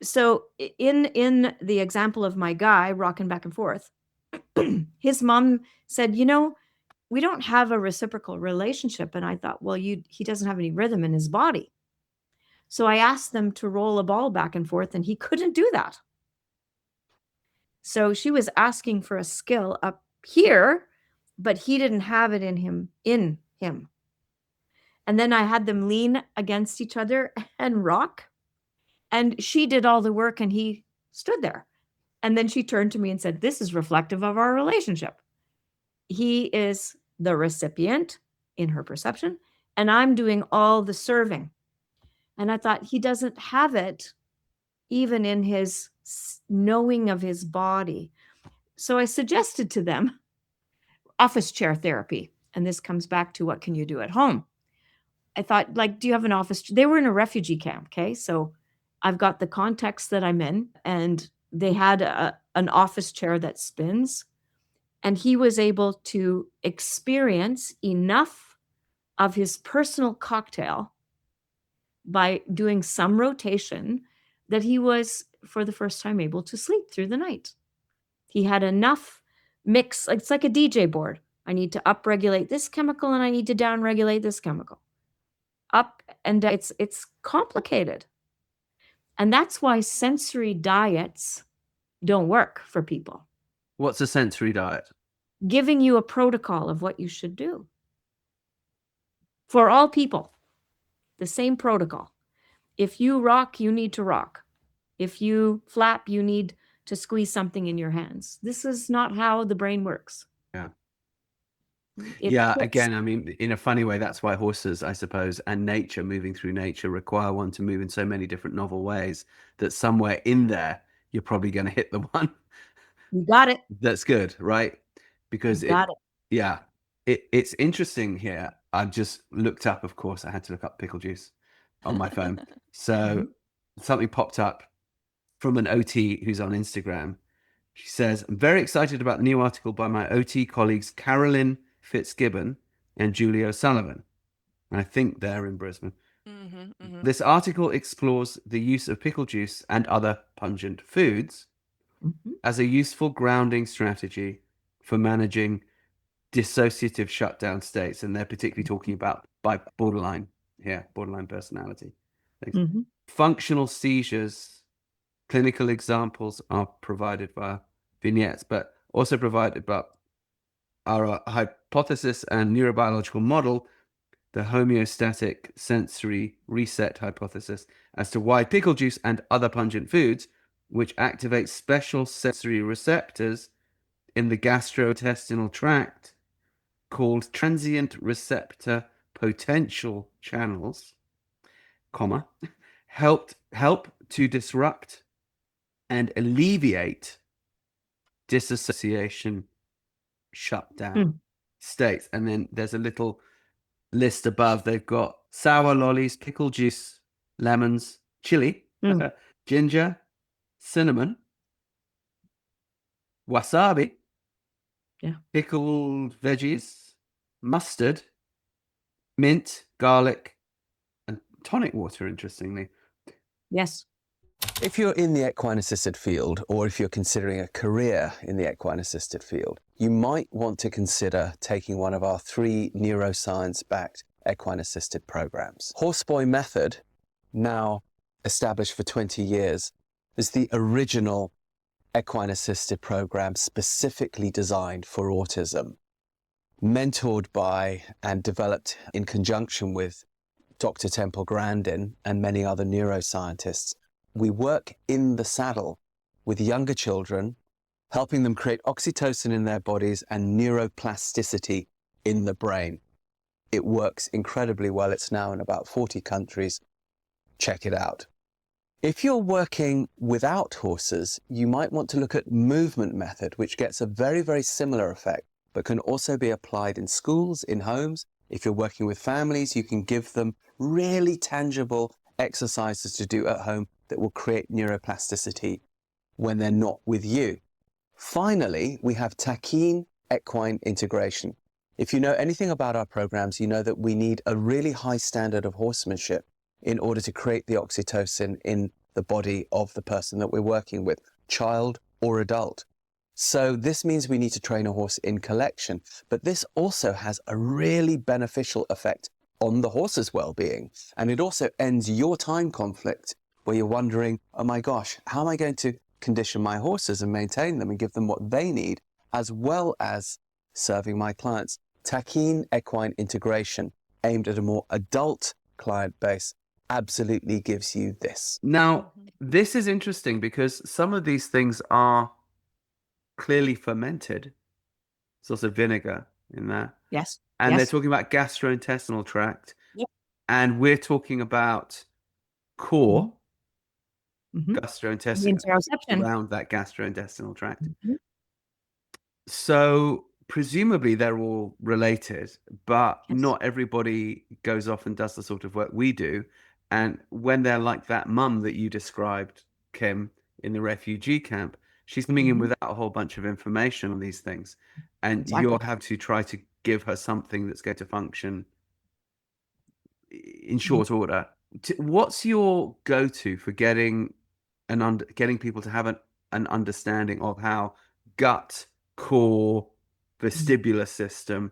So in the example of my guy rocking back and forth, his mom said, we don't have a reciprocal relationship. And I thought, well, he doesn't have any rhythm in his body. So I asked them to roll a ball back and forth, and he couldn't do that. So she was asking for a skill up here, but he didn't have it in him. And then I had them lean against each other and rock. And she did all the work and he stood there. And then she turned to me and said, this is reflective of our relationship. He is the recipient in her perception, and I'm doing all the serving. And I thought, he doesn't have it even in his knowing of his body. So I suggested to them office chair therapy. And this comes back to what can you do at home? I thought, like, do you have an office? They were in a refugee camp. Okay. So I've got the context that I'm in, and they had an office chair that spins, and he was able to experience enough of his personal cocktail by doing some rotation that he was, for the first time, able to sleep through the night. He had enough mix. It's like a DJ board. I need to upregulate this chemical and I need to downregulate this chemical. Up and down. It's complicated. And that's why sensory diets don't work for people. What's a sensory diet? Giving you a protocol of what you should do. For all people, the same protocol. If you rock, you need to rock. If you flap, you need to squeeze something in your hands. This is not how the brain works. Yeah. It puts- Again, I mean, in a funny way, that's why horses, I suppose, and nature, moving through nature, require one to move in so many different novel ways that somewhere in there, you're probably going to hit the one You got it. that's good, right? Because You got it. yeah, it's interesting here. I just looked up, of course, I had to look up pickle juice on my phone. So something popped up from an OT who's on Instagram. She says, I'm very excited about the new article by my OT colleagues, Carolyn Fitzgibbon and Julie O'Sullivan. I think they're in Brisbane. This article explores the use of pickle juice and other pungent foods as a useful grounding strategy for managing dissociative shutdown states. And they're particularly talking about by borderline personality. Functional seizures, clinical examples are provided via vignettes, but also provided by our hypothesis and neurobiological model, the homeostatic sensory reset hypothesis, as to why pickle juice and other pungent foods, which activate special sensory receptors in the gastrointestinal tract called transient receptor potential channels, help to disrupt and alleviate dissociation shutdown states. And then there's a little list above. They've got sour lollies, pickle juice, lemons, chili, ginger, cinnamon, wasabi, pickled veggies, mustard, mint, garlic, and tonic water, interestingly. Yes. If you're in the equine-assisted field, or if you're considering a career in the equine-assisted field, you might want to consider taking one of our 3 neuroscience-backed equine-assisted programs. Horseboy Method, now established for 20 years, is the original equine-assisted program specifically designed for autism, mentored by and developed in conjunction with Dr. Temple Grandin and many other neuroscientists. We work in the saddle with younger children, helping them create oxytocin in their bodies and neuroplasticity in the brain. It works incredibly well. It's now in about 40 countries. Check it out. If you're working without horses, you might want to look at movement method, which gets a very, very similar effect, but can also be applied in schools, in homes. If you're working with families, you can give them really tangible exercises to do at home that will create neuroplasticity when they're not with you. Finally, we have taquine equine integration. If you know anything about our programs, you know that we need a really high standard of horsemanship in order to create the oxytocin in the body of the person that we're working with, child or adult. So this means we need to train a horse in collection, but this also has a really beneficial effect on the horse's well-being. And it also ends your time conflict where you're wondering, oh my gosh, how am I going to condition my horses and maintain them and give them what they need, as well as serving my clients? Taquine equine integration, aimed at a more adult client base, absolutely gives you this. Now, this is interesting because some of these things are clearly fermented. There's also vinegar in there. Yes. And they're Yes. talking about gastrointestinal tract. Yep. And we're talking about core Mhm. The gastrointestinal interoception. around that gastrointestinal tract. Mhm. So presumably they're all related, but Yes. not everybody goes off and does the sort of work we do. And when they're like that mum that you described, Kim, in the refugee camp, she's coming in Mhm. without a whole bunch of information on these things. And Exactly. you'll have to try to give her something that's going to function in short order. What's your go-to for getting getting people to have an understanding of how gut, core, vestibular system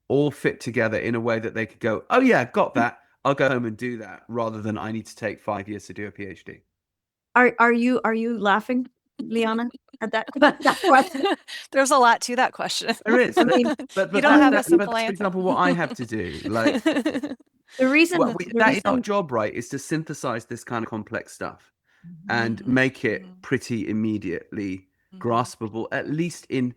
all fit together in a way that they could go, oh yeah, got that. I'll go home and do that, rather than I need to take 5 years to do a PhD. Are you laughing, Leana, at that question? There's a lot to that question. There is, I mean, but You don't have a that's, simple for answer. example, what I have to do. Like, the reason that is our job, right? Is to synthesize this kind of complex stuff and make it pretty immediately graspable, at least in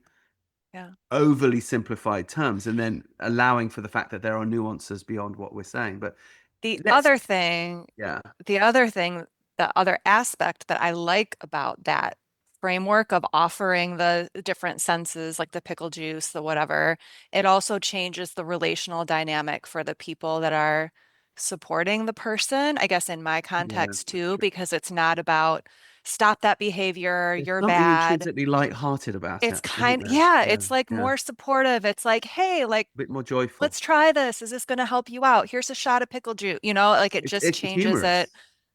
overly simplified terms, and then allowing for the fact that there are nuances beyond what we're saying. But the other thing, the other aspect that I like about that framework of offering the different senses, like the pickle juice, the whatever, it also changes the relational dynamic for the people that are supporting the person, I guess in my context too, because it's not about stop that behavior, there's you're something bad. intrinsically light-hearted about It's it, isn't there? yeah, it's like more supportive. It's like, hey, like, a bit more joyful. let's try this. Is this going to help you out? Here's a shot of pickle juice. You know, like it just It's changes humorous. it.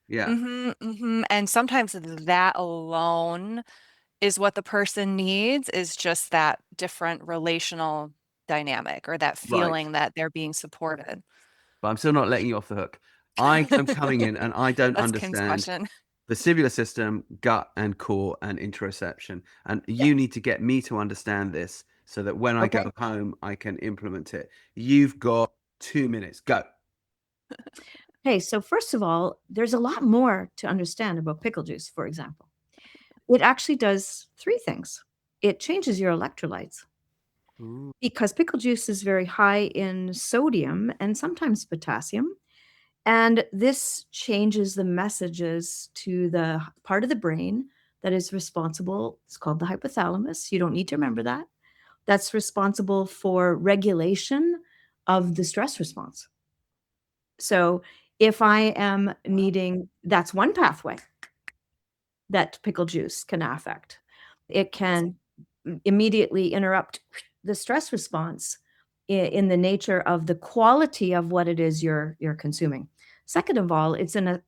Yeah. And sometimes that alone is what the person needs, is just that different relational dynamic or that feeling that they're being supported. But I'm still not letting you off the hook. I am coming in and I don't That's Kim's understand question. vestibular system, gut and core and interoception. And you need to get me to understand this so that when I go home, I can implement it. You've got 2 minutes. Go. Okay, so first of all, there's a lot more to understand about pickle juice, for example. It actually does 3 things. It changes your electrolytes Ooh. because pickle juice is very high in sodium and sometimes potassium. And this changes the messages to the part of the brain that is responsible. It's called the hypothalamus. You don't need to remember that. That's responsible for regulation of the stress response. So if I am needing, that's one pathway that pickle juice can affect. It can immediately interrupt the stress response in the nature of the quality of what it is you're consuming. Second of all, it's an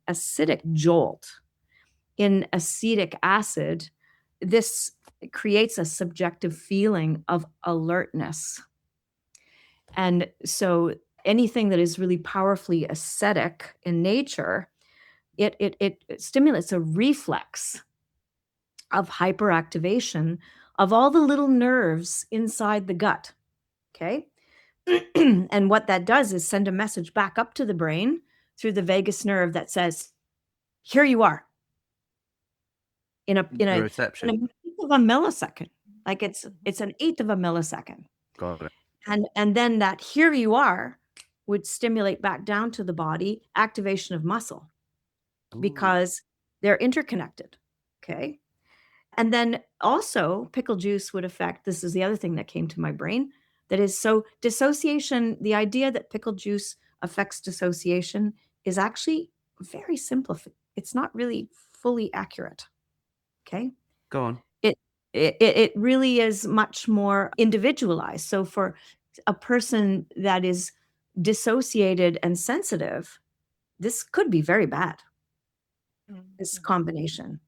acidic jolt. In acetic acid, this creates a subjective feeling of alertness. And so anything that is really powerfully acidic in nature, it stimulates a reflex of hyperactivation of all the little nerves inside the gut. Okay. And what that does is send a message back up to the brain through the vagus nerve that says, here you are. In an eighth of a millisecond. Like it's an eighth of a millisecond. Got it. And then that here you are would stimulate back down to the body activation of muscle because they're interconnected. Okay. And then also pickle juice would affect, this is the other thing that came to my brain, that is, so dissociation, the idea that pickle juice affects dissociation is actually very simple. It's not really fully accurate. Okay. Go on. It really is much more individualized. So for a person that is dissociated and sensitive, this could be very bad, this combination.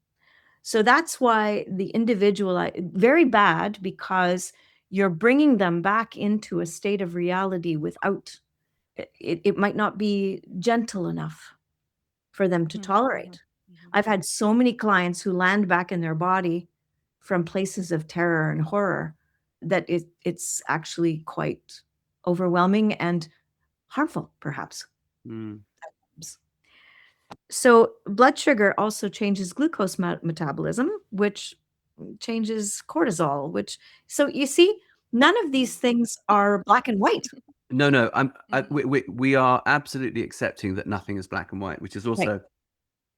So that's why the individual, very bad, because you're bringing them back into a state of reality without, it might not be gentle enough for them to tolerate. I've had so many clients who land back in their body from places of terror and horror that it's actually quite overwhelming and harmful, perhaps. Mm. So blood sugar also changes glucose metabolism, which changes cortisol, so you see, none of these things are black and white. No, we are absolutely accepting that nothing is black and white, which is also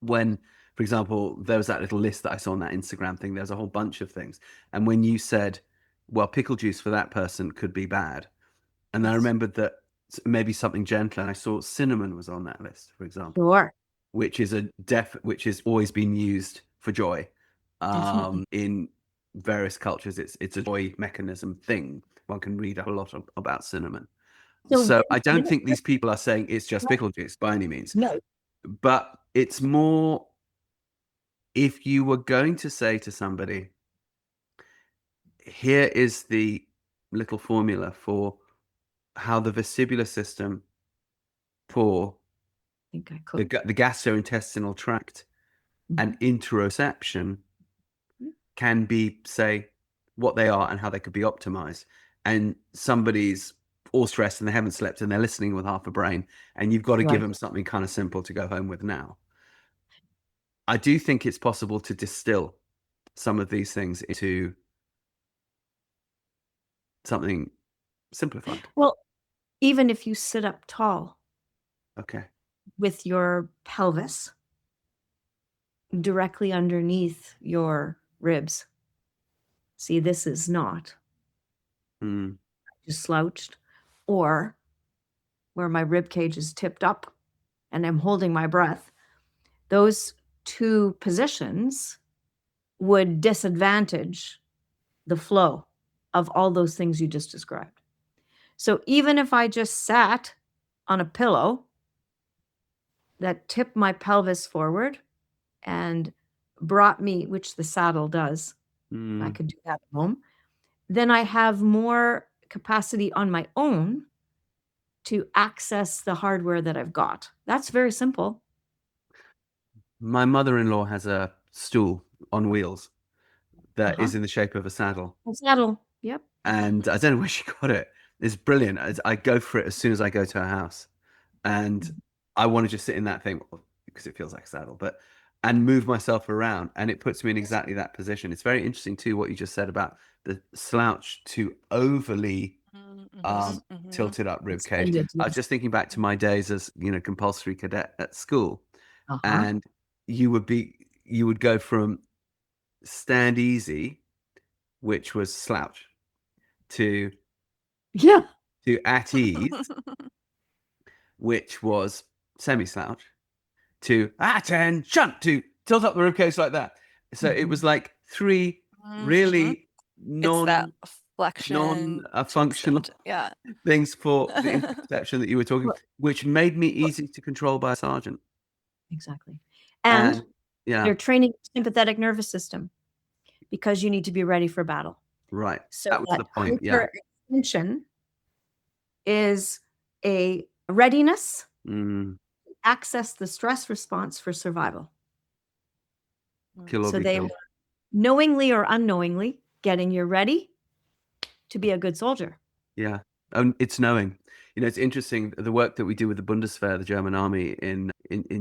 when, for example, there was that little list that I saw on that Instagram thing. There's a whole bunch of things. And when you said, well, pickle juice for that person could be bad. And I remembered that maybe something gentler. And I saw cinnamon was on that list, for example, Sure. which is which has always been used for joy. Definitely. In various cultures, it's a joy mechanism thing. One can read a lot about cinnamon. So I don't think these people are saying it's just pickle juice by any means. No. But it's more, if you were going to say to somebody, here is the little formula for how the vestibular system for I think I could. the gastrointestinal tract and interoception can be, say, what they are and how they could be optimized. And somebody's all stressed and they haven't slept and they're listening with half a brain, and you've got to give them something kind of simple to go home with now. I do think it's possible to distill some of these things into something simplified. Well, even if you sit up tall Okay. with your pelvis directly underneath your ribs. See, this is not just slouched, or where my rib cage is tipped up and I'm holding my breath. Those two positions would disadvantage the flow of all those things you just described. So even if I just sat on a pillow that tipped my pelvis forward and brought me, which the saddle does, I could do that at home, then I have more capacity on my own to access the hardware that I've got. That's very simple. My mother-in-law has a stool on wheels that is in the shape of a saddle. A saddle. Yep. And I don't know where she got it. It's brilliant. I go for it as soon as I go to her house. And I want to just sit in that thing because it feels like a saddle, and move myself around. And it puts me in exactly that position. It's very interesting too, what you just said about the slouch to overly tilted up rib cage. Extended, I was yes. just thinking back to my days as, compulsory cadet at school. Uh-huh. And you would go from stand easy, which was slouch, to Yeah. at ease, which was semi slouch, to attention, to tilt up the ribcage like that. So it was like three really It's that flexion, functional things for the interoception that you were talking, Well, which made me easy to control by a sergeant. exactly. And yeah, you're training sympathetic nervous system because you need to be ready for battle. right. So That was the point. Yeah. hyperextension is a readiness to access the stress response for survival. Kill or So be they killed. were knowingly or unknowingly getting you ready to be a good soldier. Yeah. It's knowing. It's interesting, the work that we do with the Bundeswehr, the German army in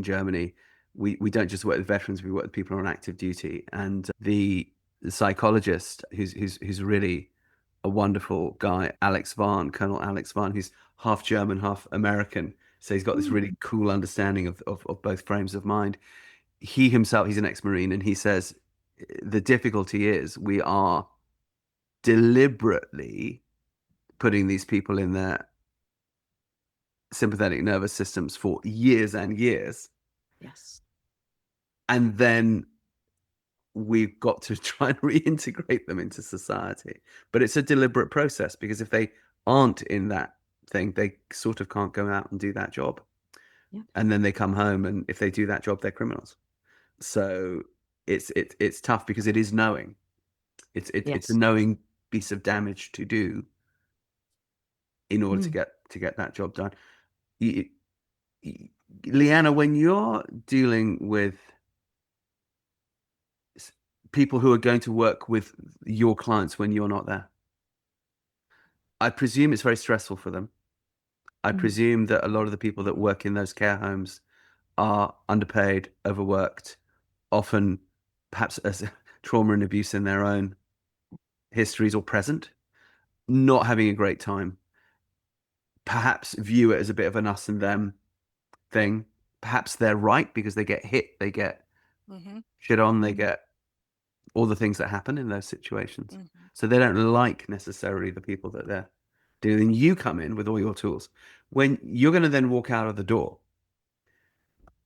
Germany. We don't just work with veterans, we work with people on active duty. And the psychologist who's really a wonderful guy, Colonel Alex Vahn, who's half German, half American. So he's got this really cool understanding of both frames of mind. He himself, he's an ex-Marine, and he says the difficulty is we are deliberately putting these people in their sympathetic nervous systems for years and years. Yes. And then we've got to try and reintegrate them into society. But it's a deliberate process, because if they aren't in that thing, they sort of can't go out and do that job. Yeah. And then they come home, and if they do that job, they're criminals. So it's tough, because it is knowing. It's Yes. a knowing piece of damage to do in order Mm. to get that job done. Leana, when you're dealing with people who are going to work with your clients when you're not there, I presume it's very stressful for them. I presume that a lot of the people that work in those care homes are underpaid, overworked, often perhaps as trauma and abuse in their own histories or present, not having a great time, perhaps view it as a bit of an us and them thing. Perhaps they're right, because they get hit, they get shit on, they get all the things that happen in those situations. So they don't like necessarily the people that they're doing. You come in with all your tools. When you're going to then walk out of the door,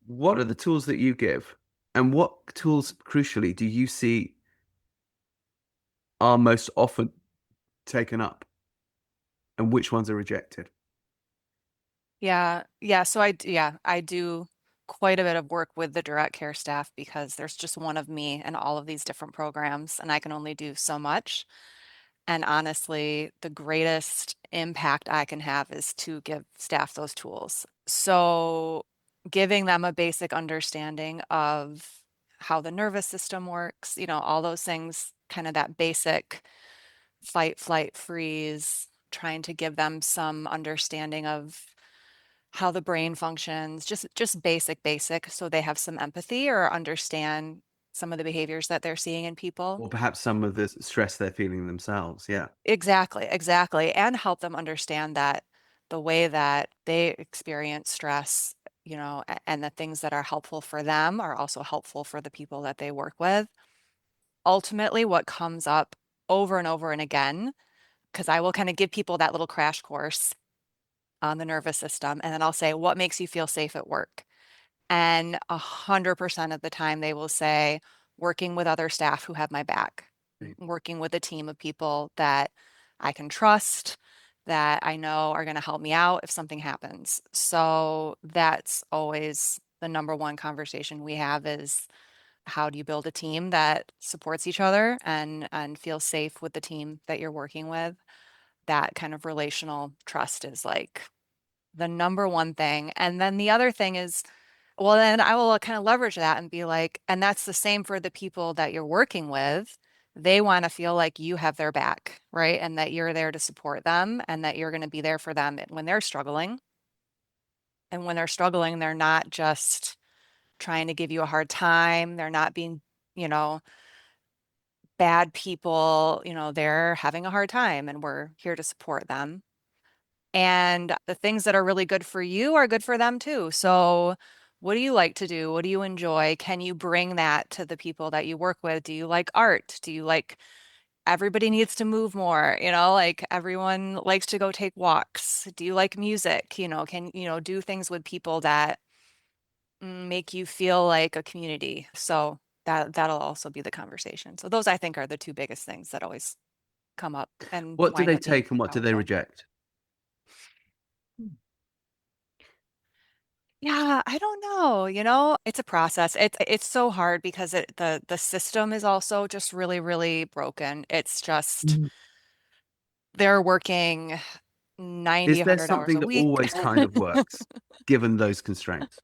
what are the tools that you give? And what tools, crucially, do you see are most often taken up? And which ones are rejected? Yeah. So I do quite a bit of work with the direct care staff, because there's just one of me in all of these different programs, and I can only do so much. And honestly, the greatest impact I can have is to give staff those tools. So giving them a basic understanding of how the nervous system works, all those things, kind of that basic fight, flight, freeze, trying to give them some understanding of how the brain functions, just basic, so they have some empathy or understand some of the behaviors that they're seeing in people. Or perhaps some of the stress they're feeling themselves. Yeah. Exactly. And help them understand that the way that they experience stress, and the things that are helpful for them are also helpful for the people that they work with. Ultimately, what comes up over and over and again, because I will kind of give people that little crash course on the nervous system, and then I'll say, what makes you feel safe at work? And 100% of the time they will say, working with other staff who have my back, working with a team of people that I can trust, that I know are going to help me out if something happens. So that's always the number one conversation we have, is how do you build a team that supports each other and feels safe with the team that you're working with? That kind of relational trust is like the number one thing. And then the other thing is, well, then I will kind of leverage that and be like, and that's the same for the people that you're working with. They want to feel like you have their back, right? And that you're there to support them, and that you're going to be there for them when they're struggling. And when they're struggling, they're not just trying to give you a hard time. They're not being, you know, bad people. They're having a hard time, and we're here to support them. And the things that are really good for you are good for them too. So, what do you like to do? What do you enjoy? Can you bring that to the people that you work with? Do you like art? Do you like everybody needs to move more? Like everyone likes to go take walks. Do you like music? Can do things with people that make you feel like a community. So that'll also be the conversation. So those, I think, are the two biggest things that always come up and What do wind they up being take and what do they powerful. reject? Yeah, I don't know, it's a process. It's so hard because the system is also just really, really broken. It's just they're working 90, Is there 100 hours something a that week. always kind of works, given those constraints?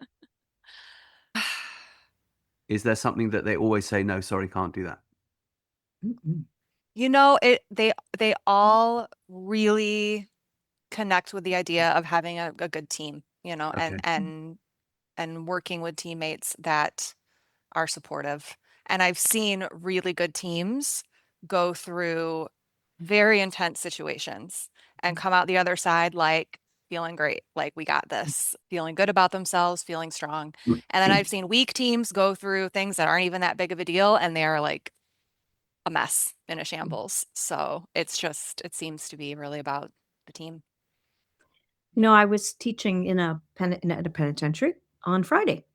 Is there something that they always say, no, sorry, can't do that? They all really connect with the idea of having a good team, Okay. and working with teammates that are supportive. And I've seen really good teams go through very intense situations and come out the other side like feeling great, like we got this, feeling good about themselves, feeling strong. And then I've seen weak teams go through things that aren't even that big of a deal, and they are like a mess in a shambles. So it seems to be really about the team. I was teaching at a penitentiary on Friday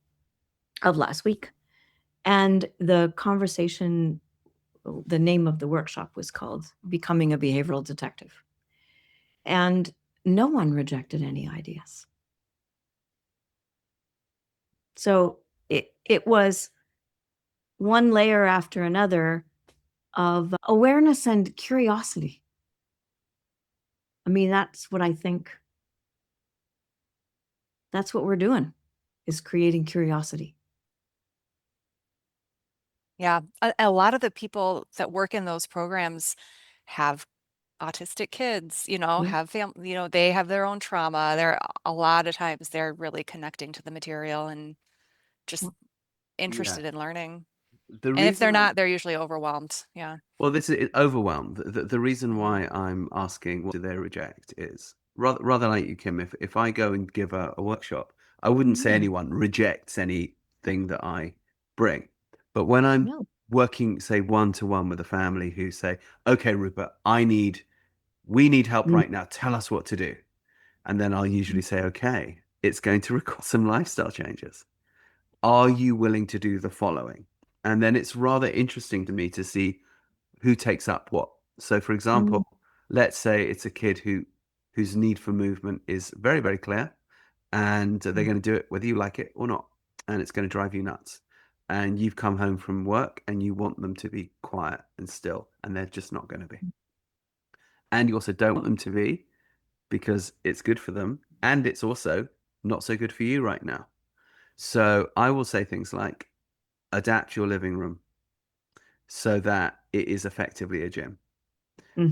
of last week. And the conversation, the name of the workshop was called Becoming a Behavioral Detective. And no one rejected any ideas. So it was one layer after another of awareness and curiosity. I mean, that's what I think. That's what we're doing, is creating curiosity. Yeah, a lot of the people that work in those programs have autistic kids, have they have their own trauma. They're a lot of times they're really connecting to the material and just Yeah. interested in learning. The And if they're reason not, they're usually overwhelmed. Yeah. Well, this is overwhelmed. The reason why I'm asking what do they reject is rather like you, Kim. If I go and give a workshop, I wouldn't say anyone rejects anything that I bring. But when I'm No. working, say, one-to-one with a family who say, "Okay, Rupert, we need help right now. Tell us what to do," and then I'll usually say, "Okay, it's going to require some lifestyle changes. Are you willing to do the following?" And then it's rather interesting to me to see who takes up what. So, for example, let's say it's a kid whose need for movement is very, very clear, and they're going to do it whether you like it or not, and it's going to drive you nuts. And you've come home from work and you want them to be quiet and still, and they're just not going to be. And you also don't want them to be because it's good for them, and it's also not so good for you right now. So I will say things like adapt your living room so that it is effectively a gym.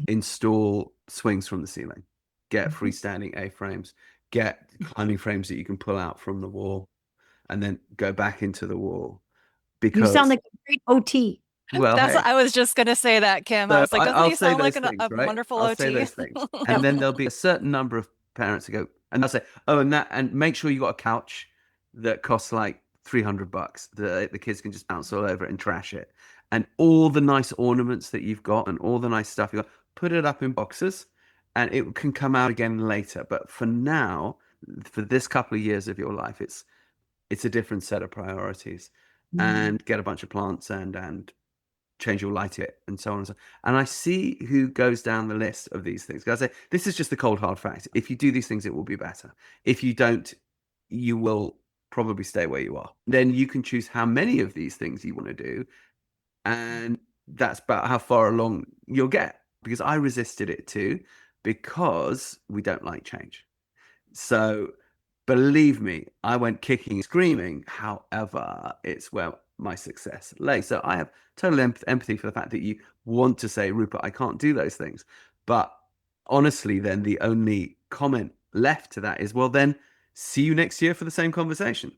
Install swings from the ceiling, get freestanding A-frames, get climbing frames that you can pull out from the wall and then go back into the wall. You Because sound like a great OT. well, That's hey, I was just gonna say that, Kim. I so was like, doesn't I'll he say sound like those things, a right? wonderful I'll say OT? those things, and then there'll be a certain number of parents who go, and they'll say, "Oh, and make sure you got a couch that costs like $300. The kids can just bounce all over it and trash it, and all the nice ornaments that you've got and all the nice stuff you got, put it up in boxes, and it can come out again later. But for now, for this couple of years of your life, it's a different set of priorities, and get a bunch of plants and." Change your light it and so on and so on. And I see who goes down the list of these things. I say, this is just the cold hard fact. If you do these things, it will be better. If you don't, you will probably stay where you are. Then you can choose how many of these things you want to do. And that's about how far along you'll get. Because I resisted it too, because we don't like change. So believe me, I went kicking and screaming. However, it's where my success lay. So I have total empathy for the fact that you want to say, Rupert, I can't do those things. But honestly, then the only comment left to that is, well, then see you next year for the same conversation,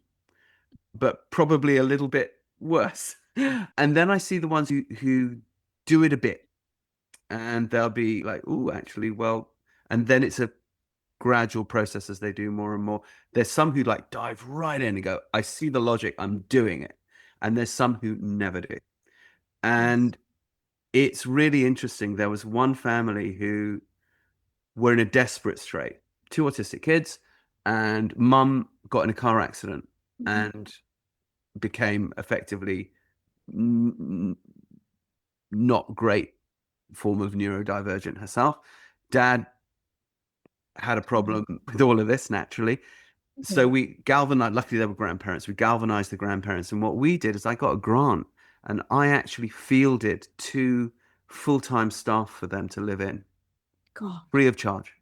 but probably a little bit worse. And then I see the ones who do it a bit and they'll be like, oh, actually, well, and then it's a gradual process as they do more and more. There's some who like dive right in and go, I see the logic, I'm doing it. And there's some who never do. And it's really interesting. There was one family who were in a desperate strait, two autistic kids, and mum got in a car accident and became effectively not great form of neurodivergent herself. Dad had a problem with all of this naturally. So we galvanized, luckily they were grandparents, we galvanized the grandparents. And what we did is I got a grant and I actually fielded two full-time staff for them to live in, free of charge.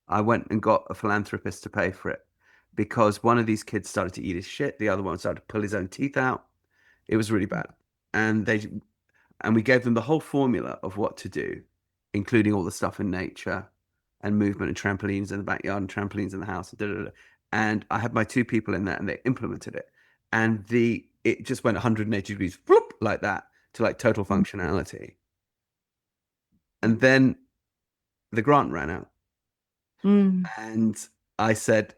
I went and got a philanthropist to pay for it because one of these kids started to eat his shit. The other one started to pull his own teeth out. It was really bad. And we gave them the whole formula of what to do, including all the stuff in nature and movement and trampolines in the backyard and trampolines in the house. And I had my two people in there and they implemented it. And it just went 180 degrees whoop, like that to like total functionality. And then the grant ran out. And I said,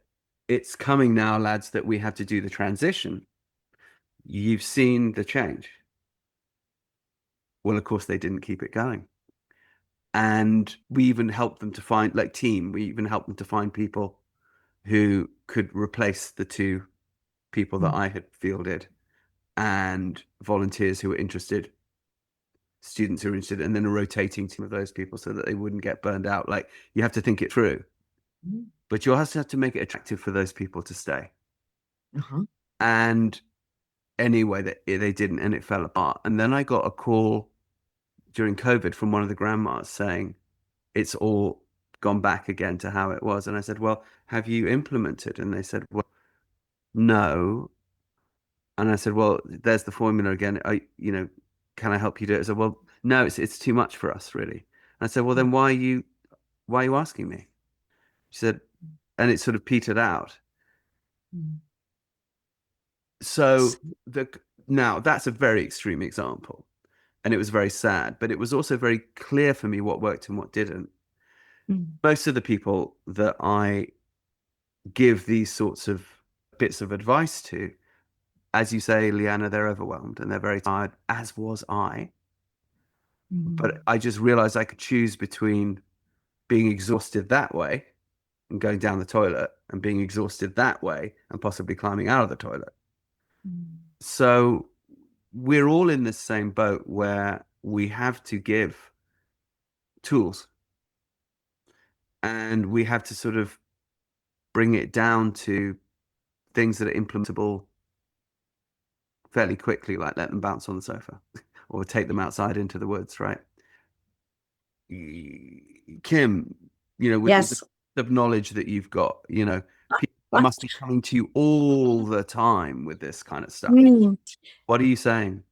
it's coming now, lads, that we have to do the transition. You've seen the change. Well, of course, they didn't keep it going. And we even helped them to find, like we even helped them to find people who could replace the two people that I had fielded. and volunteers who were interested, students who are interested, and then a rotating team of those people so that they wouldn't get burned out. Like, you have to think it through, but you also have to make it attractive for those people to stay. And anyway, they didn't, and it fell apart. And then I got a call during COVID from one of the grandmas saying it's all gone back again to how it was. And I said, well, have you implemented? And they said, well, no. And I said, well, there's the formula again. Can I help you do it? I said, well, no, it's too much for us, really. And I said, well, then why are you asking me? She said, and it sort of petered out. So now that's a very extreme example, and it was very sad, but it was also very clear for me what worked and what didn't. Most of the people that I give these sorts of bits of advice to, as you say, Leana, they're overwhelmed and they're very tired, as was I. But I just realized I could choose between being exhausted that way and going down the toilet, and being exhausted that way and possibly climbing out of the toilet. So we're all in this same boat where we have to give tools, and we have to sort of bring it down to things that are implementable fairly quickly, like let them bounce on the sofa or take them outside into the woods, right? Kim, with the knowledge that you've got, people must be coming to you all the time with this kind of stuff. What are you saying?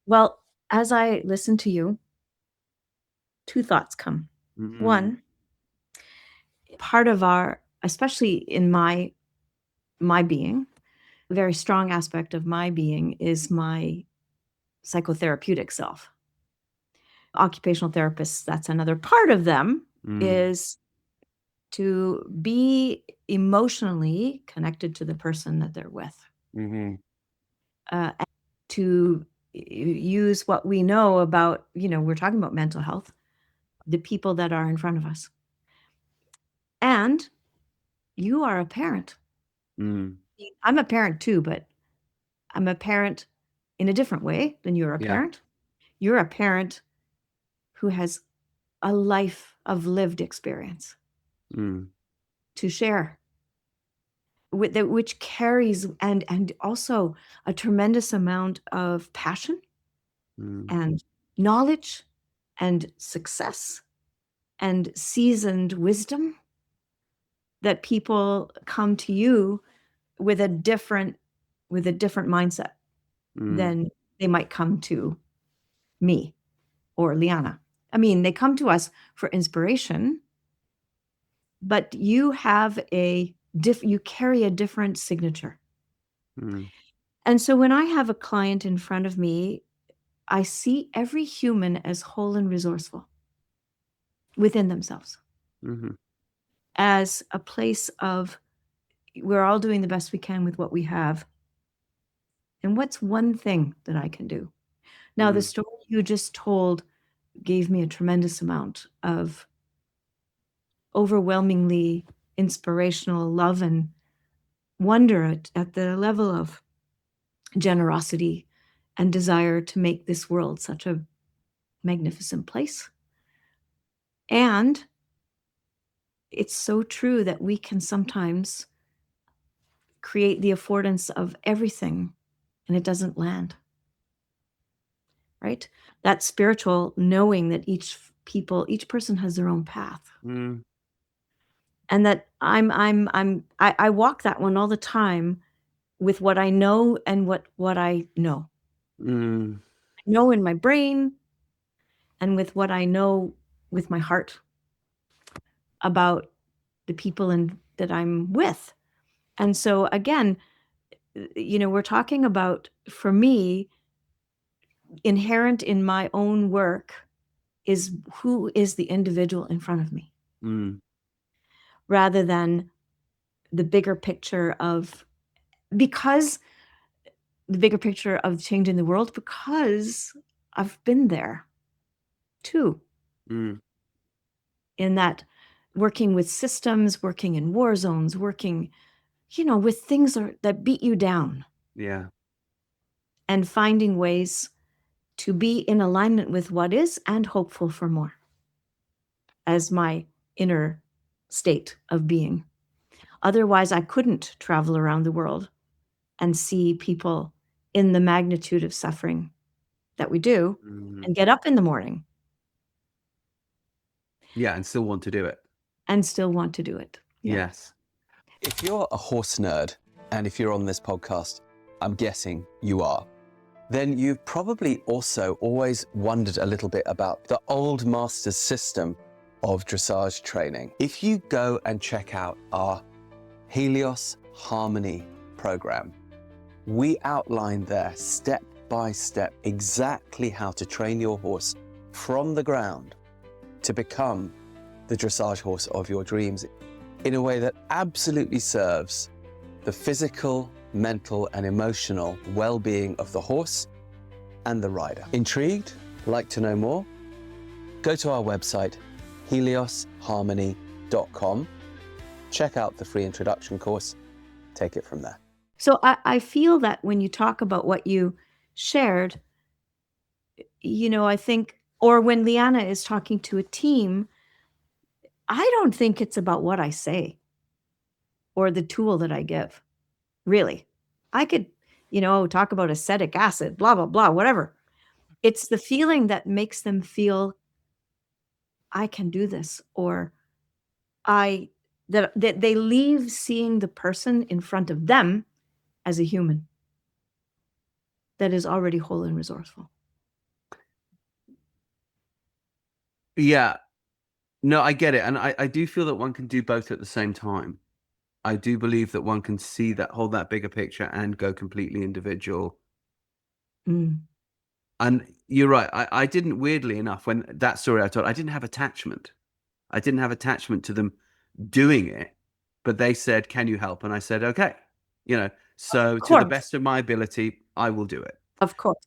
Well, as I listen to you, two thoughts come. One, part of especially in my being, a very strong aspect of my being is my psychotherapeutic self. Occupational therapists, that's another part of them, is to be emotionally connected to the person that they're with. To use what we know about, we're talking about mental health, the people that are in front of us. And you are a parent. I'm a parent too, but I'm a parent in a different way than you're a parent. You're a parent who has a life of lived experience to share, which carries and also a tremendous amount of passion and knowledge and success and seasoned wisdom, that people come to you with a different mindset than they might come to me or Leana. I mean, they come to us for inspiration, but you have you carry a different signature. And so when I have a client in front of me, I see every human as whole and resourceful within themselves, as a place of, we're all doing the best we can with what we have. And what's one thing that I can do? Now, the story you just told gave me a tremendous amount of overwhelmingly inspirational love and wonder at the level of generosity and desire to make this world such a magnificent place. And it's so true that we can sometimes create the affordance of everything and it doesn't land. Right? That spiritual knowing that each person has their own path. And that I walk that one all the time with what I know and what I know. I know in my brain and with what I know with my heart about the people that I'm with. And so again, we're talking about, for me, inherent in my own work is who is the individual in front of me, rather than the bigger picture of changing the world, because I've been there too. In that, working with systems, working in war zones, working, with things that beat you down. Yeah. and finding ways to be in alignment with what is and hopeful for more as my inner state of being. Otherwise, I couldn't travel around the world and see people in the magnitude of suffering that we do and get up in the morning. Yeah, and still want to do it. And still want to do it. Yeah. Yes. If you're a horse nerd, and if you're on this podcast, I'm guessing you are, then you've probably also always wondered a little bit about the old master's system of dressage training. If you go and check out our Helios Harmony program, we outline there step by step exactly how to train your horse from the ground to become the dressage horse of your dreams in a way that absolutely serves the physical, mental, and emotional well-being of the horse and the rider. Intrigued? Like to know more? Go to our website, heliosharmony.com. Check out the free introduction course. Take it from there. So I feel that when you talk about what you shared, I think, or when Leana is talking to a team, I don't think it's about what I say or the tool that I give. Really. I could, talk about acetic acid, blah, blah, blah, whatever. It's the feeling that makes them feel I can do this, or that they leave seeing the person in front of them as a human that is already whole and resourceful. Yeah. No, I get it. And I do feel that one can do both at the same time. I do believe that one can see that, hold that bigger picture and go completely individual. Mm. And you're right. I didn't, weirdly enough, when that story I told, I didn't have attachment. I didn't have attachment to them doing it, but they said, can you help? And I said, okay, so to the best of my ability, I will do it. Of course.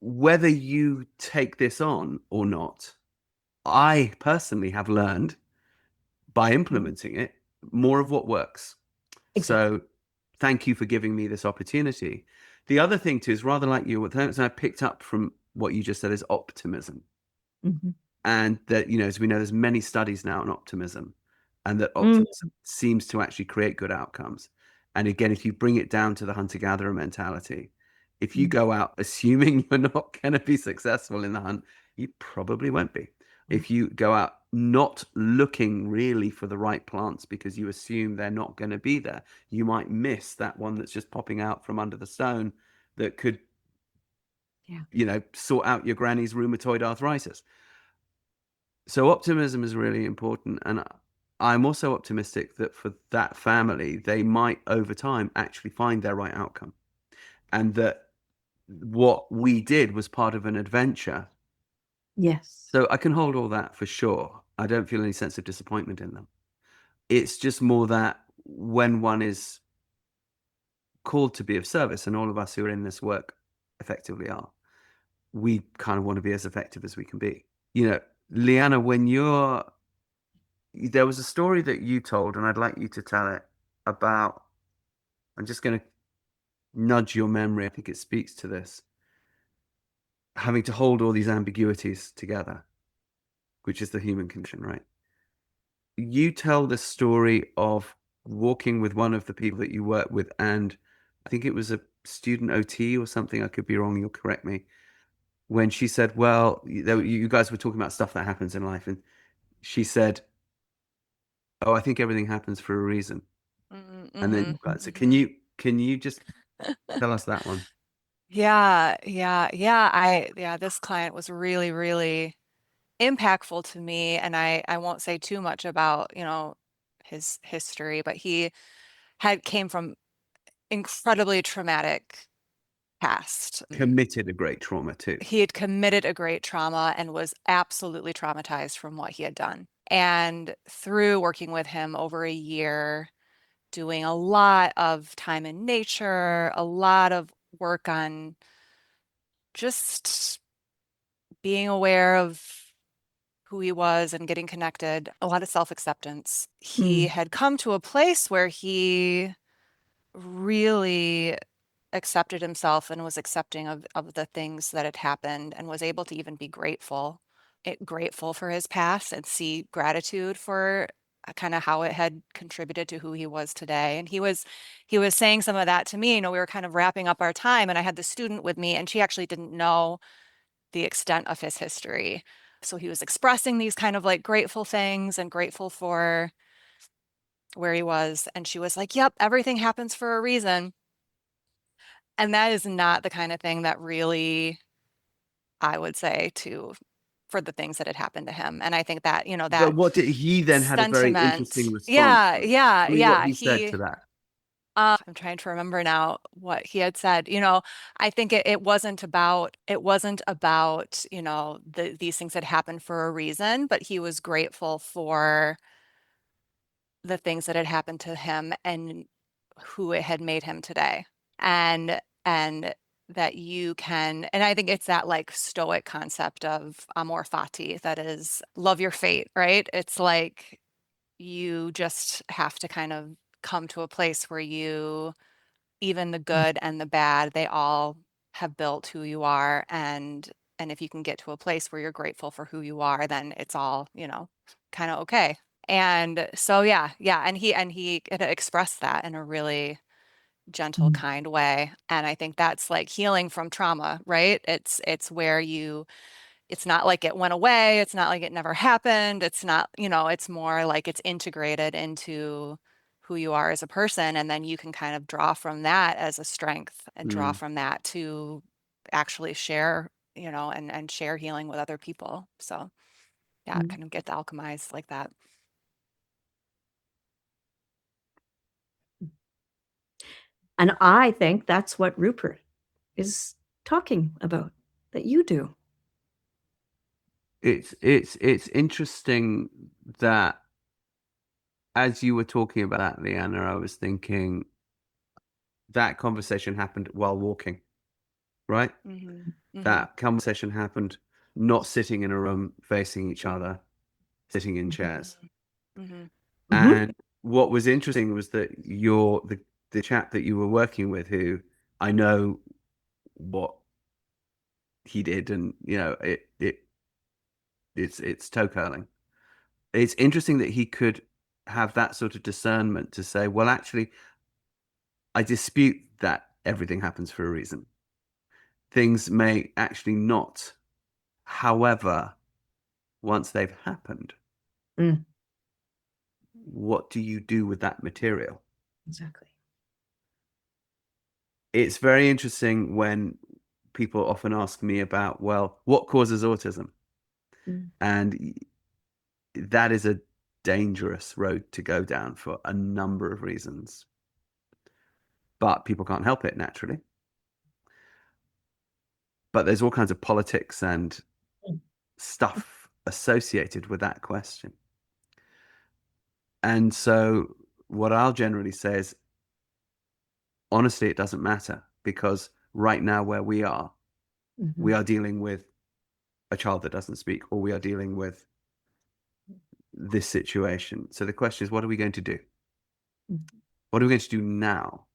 Whether you take this on or not, I personally have learned by implementing it more of what works. Exactly. So thank you for giving me this opportunity. The other thing too is rather like you, what I picked up from what you just said is optimism. Mm-hmm. And that, as we know, there's many studies now on optimism, and that optimism seems to actually create good outcomes. And again, if you bring it down to the hunter-gatherer mentality, if you go out assuming you're not going to be successful in the hunt, you probably won't be. If you go out not looking really for the right plants because you assume they're not going to be there, you might miss that one that's just popping out from under the stone that could, sort out your granny's rheumatoid arthritis. So optimism is really important. And I'm also optimistic that for that family, they might over time actually find their right outcome. And that what we did was part of an adventure. Yes. So I can hold all that for sure. I don't feel any sense of disappointment in them. It's just more that when one is called to be of service, and all of us who are in this work effectively are, we kind of want to be as effective as we can be. Leana, there was a story that you told, and I'd like you to tell it about, I'm just going to nudge your memory. I think it speaks to this. Having to hold all these ambiguities together, which is the human condition, right? You tell the story of walking with one of the people that you work with, and I think it was a student OT or something. I could be wrong. You'll correct me. When she said, well, you guys were talking about stuff that happens in life, and she said, oh, I think everything happens for a reason. Mm-hmm. And then, so can you just tell us that one? Yeah. This client was really, really impactful to me. And I won't say too much about, his history, but he came from incredibly traumatic past. Committed a great trauma too. He had committed a great trauma and was absolutely traumatized from what he had done. And through working with him over a year, doing a lot of time in nature, a lot of work on just being aware of who he was and getting connected, a lot of self-acceptance. He had come to a place where he really accepted himself and was accepting of the things that had happened and was able to even be grateful for his past and see gratitude for kind of how it had contributed to who he was today. And he was saying some of that to me. You know, we were kind of wrapping up our time, and I had the student with me, and she actually didn't know the extent of his history. So he was expressing these kind of like grateful things and grateful for where he was. And she was like, yep, everything happens for a reason. And that is not the kind of thing that really, I would say, for the things that had happened to him. And I think that, you know, But that what did he then had a very sentiment. interesting response. Yeah, Tell me what he said he to that. I'm trying to remember now what he had said. You know, I think it wasn't about, you know, these things had happened for a reason, but he was grateful for the things that had happened to him and who it had made him today. And that you can, and I think it's that like stoic concept of amor fati, that is love your fate, right? It's like you just have to kind of come to a place where you, even the good and the bad, they all have built who you are. And if you can get to a place where you're grateful for who you are, then it's all, you know, kind of okay. And so yeah, and he had expressed that in a really gentle, kind way. And I think that's like healing from trauma, right? It's where it's not like it went away, it's not like it never happened. It's not, you know, it's more like it's integrated into who you are as a person. And then you can kind of draw from that as a strength and draw from that to actually share, you know, and share healing with other people. So yeah, kind of get alchemized like that. And I think that's what Rupert is talking about, that you do. It's interesting that as you were talking about that, Leanna, I was thinking that conversation happened while walking, right? That conversation happened not sitting in a room facing each other, sitting in chairs. And what was interesting was that the chap that you were working with, who I know what he did, and you know it's toe curling. It's interesting that he could have that sort of discernment to say, well, actually, I dispute that everything happens for a reason. Things may actually not. However, once they've happened, what do you do with that material? Exactly. It's very interesting when people often ask me about, well, what causes autism? And that is a dangerous road to go down for a number of reasons. But people can't help it naturally. But there's all kinds of politics and stuff associated with that question. And so what I'll generally say is, honestly, it doesn't matter, because right now where we are dealing with a child that doesn't speak, or we are dealing with this situation. So the question is, what are we going to do? What are we going to do now?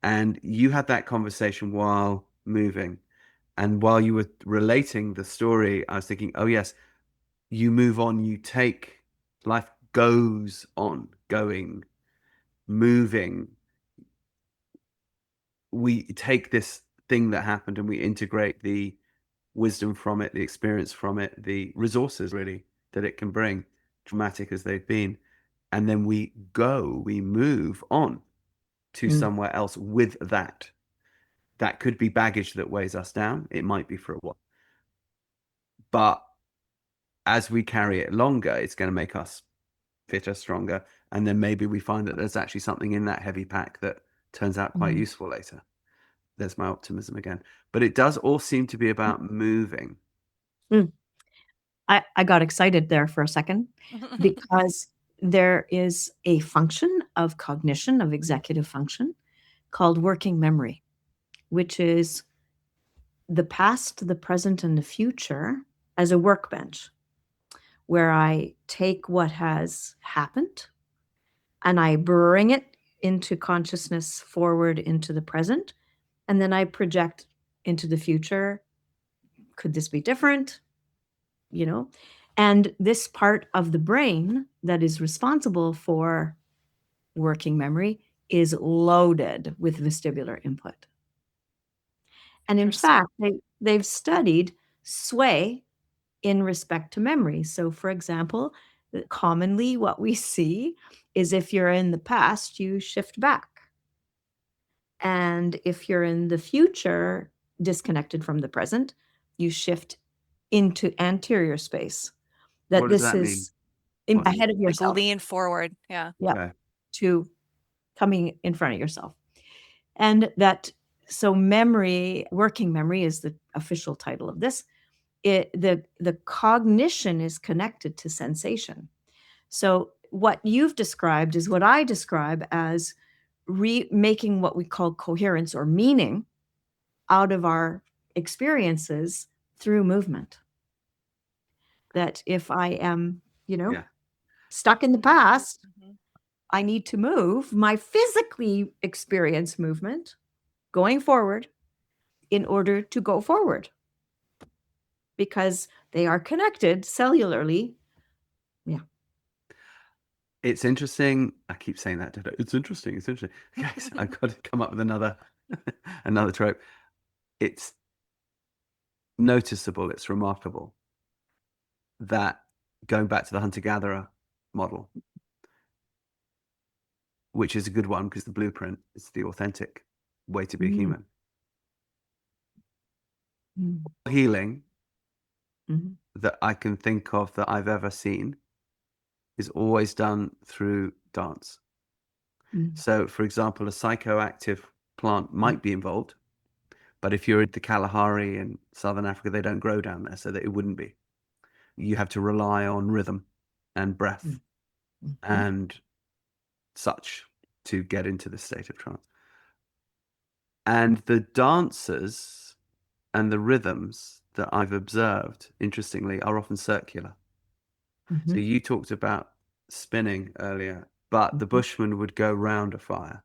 And you had that conversation while moving. And while you were relating the story, I was thinking, oh, yes, you move on, you take, life goes on, going, moving. We take this thing that happened and we integrate the wisdom from it, the experience from it, the resources really that it can bring, traumatic as they've been. And then we move on to somewhere else with that. That could be baggage that weighs us down. It might be for a while. But as we carry it longer, it's going to make us fitter, stronger. And then maybe we find that there's actually something in that heavy pack that turns out quite useful later. There's my optimism again. But it does all seem to be about moving. I got excited there for a second because there is a function of cognition, of executive function, called working memory, which is the past, the present, and the future as a workbench, where I take what has happened and I bring it into consciousness forward into the present. And then I project into the future. Could this be different? And this part of the brain that is responsible for working memory is loaded with vestibular input. And in fact, they've studied sway in respect to memory. So, for example, commonly what we see is if you're in the past, you shift back. And if you're in the future, disconnected from the present, you shift into anterior space. What does This that mean? is ahead of Like yourself. lean forward. Yeah. Yeah. Okay. To coming in front of yourself. And so memory, working memory is the official title of this. The cognition is connected to sensation. So what you've described is what I describe as making what we call coherence or meaning out of our experiences through movement. That if I am, Yeah. stuck in the past, I need to move my physically experienced movement going forward in order to go forward, because they are connected cellularly. Yeah. It's interesting. I keep saying that. Don't I? It's interesting. It's interesting. Guys, I've got to come up with another trope. It's noticeable. It's remarkable that going back to the hunter-gatherer model, which is a good one because the blueprint is the authentic way to be a human. Healing that I can think of that I've ever seen is always done through dance. So, for example, a psychoactive plant might be involved, but if you're at the Kalahari in Southern Africa, they don't grow down there, so that it wouldn't be. You have to rely on rhythm and breath and such to get into the state of trance. And the dancers and the rhythms that I've observed, interestingly, are often circular. So you talked about spinning earlier, but the Bushman would go round a fire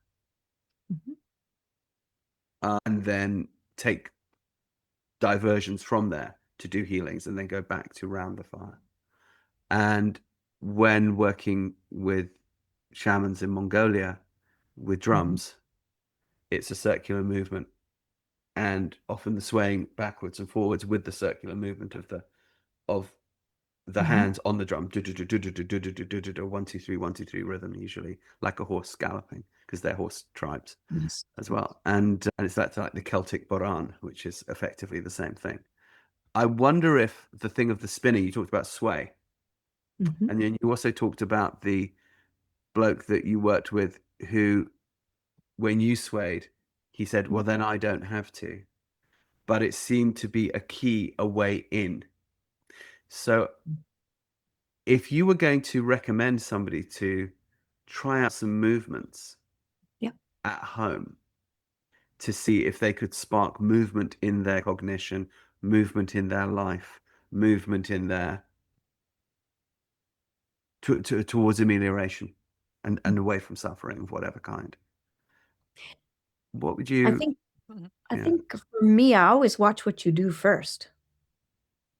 and then take diversions from there to do healings and then go back to round the fire. And when working with shamans in Mongolia with drums, it's a circular movement, and often the swaying backwards and forwards with the circular movement of the hands on the drum, 1 2 3 1 2 3 rhythm, usually like a horse galloping, because they're horse tribes as well. And it's like the Celtic Boran, which is effectively the same thing. I wonder if the thing of the spinning, you talked about sway, and then you also talked about the bloke that you worked with who, when you swayed, he said, well, then I don't have to. But it seemed to be a key, a way in. So if you were going to recommend somebody to try out some movements at home to see if they could spark movement in their cognition, movement in their life, movement in their towards amelioration and away from suffering of whatever kind, what would you? I think for me, I always watch what you do first.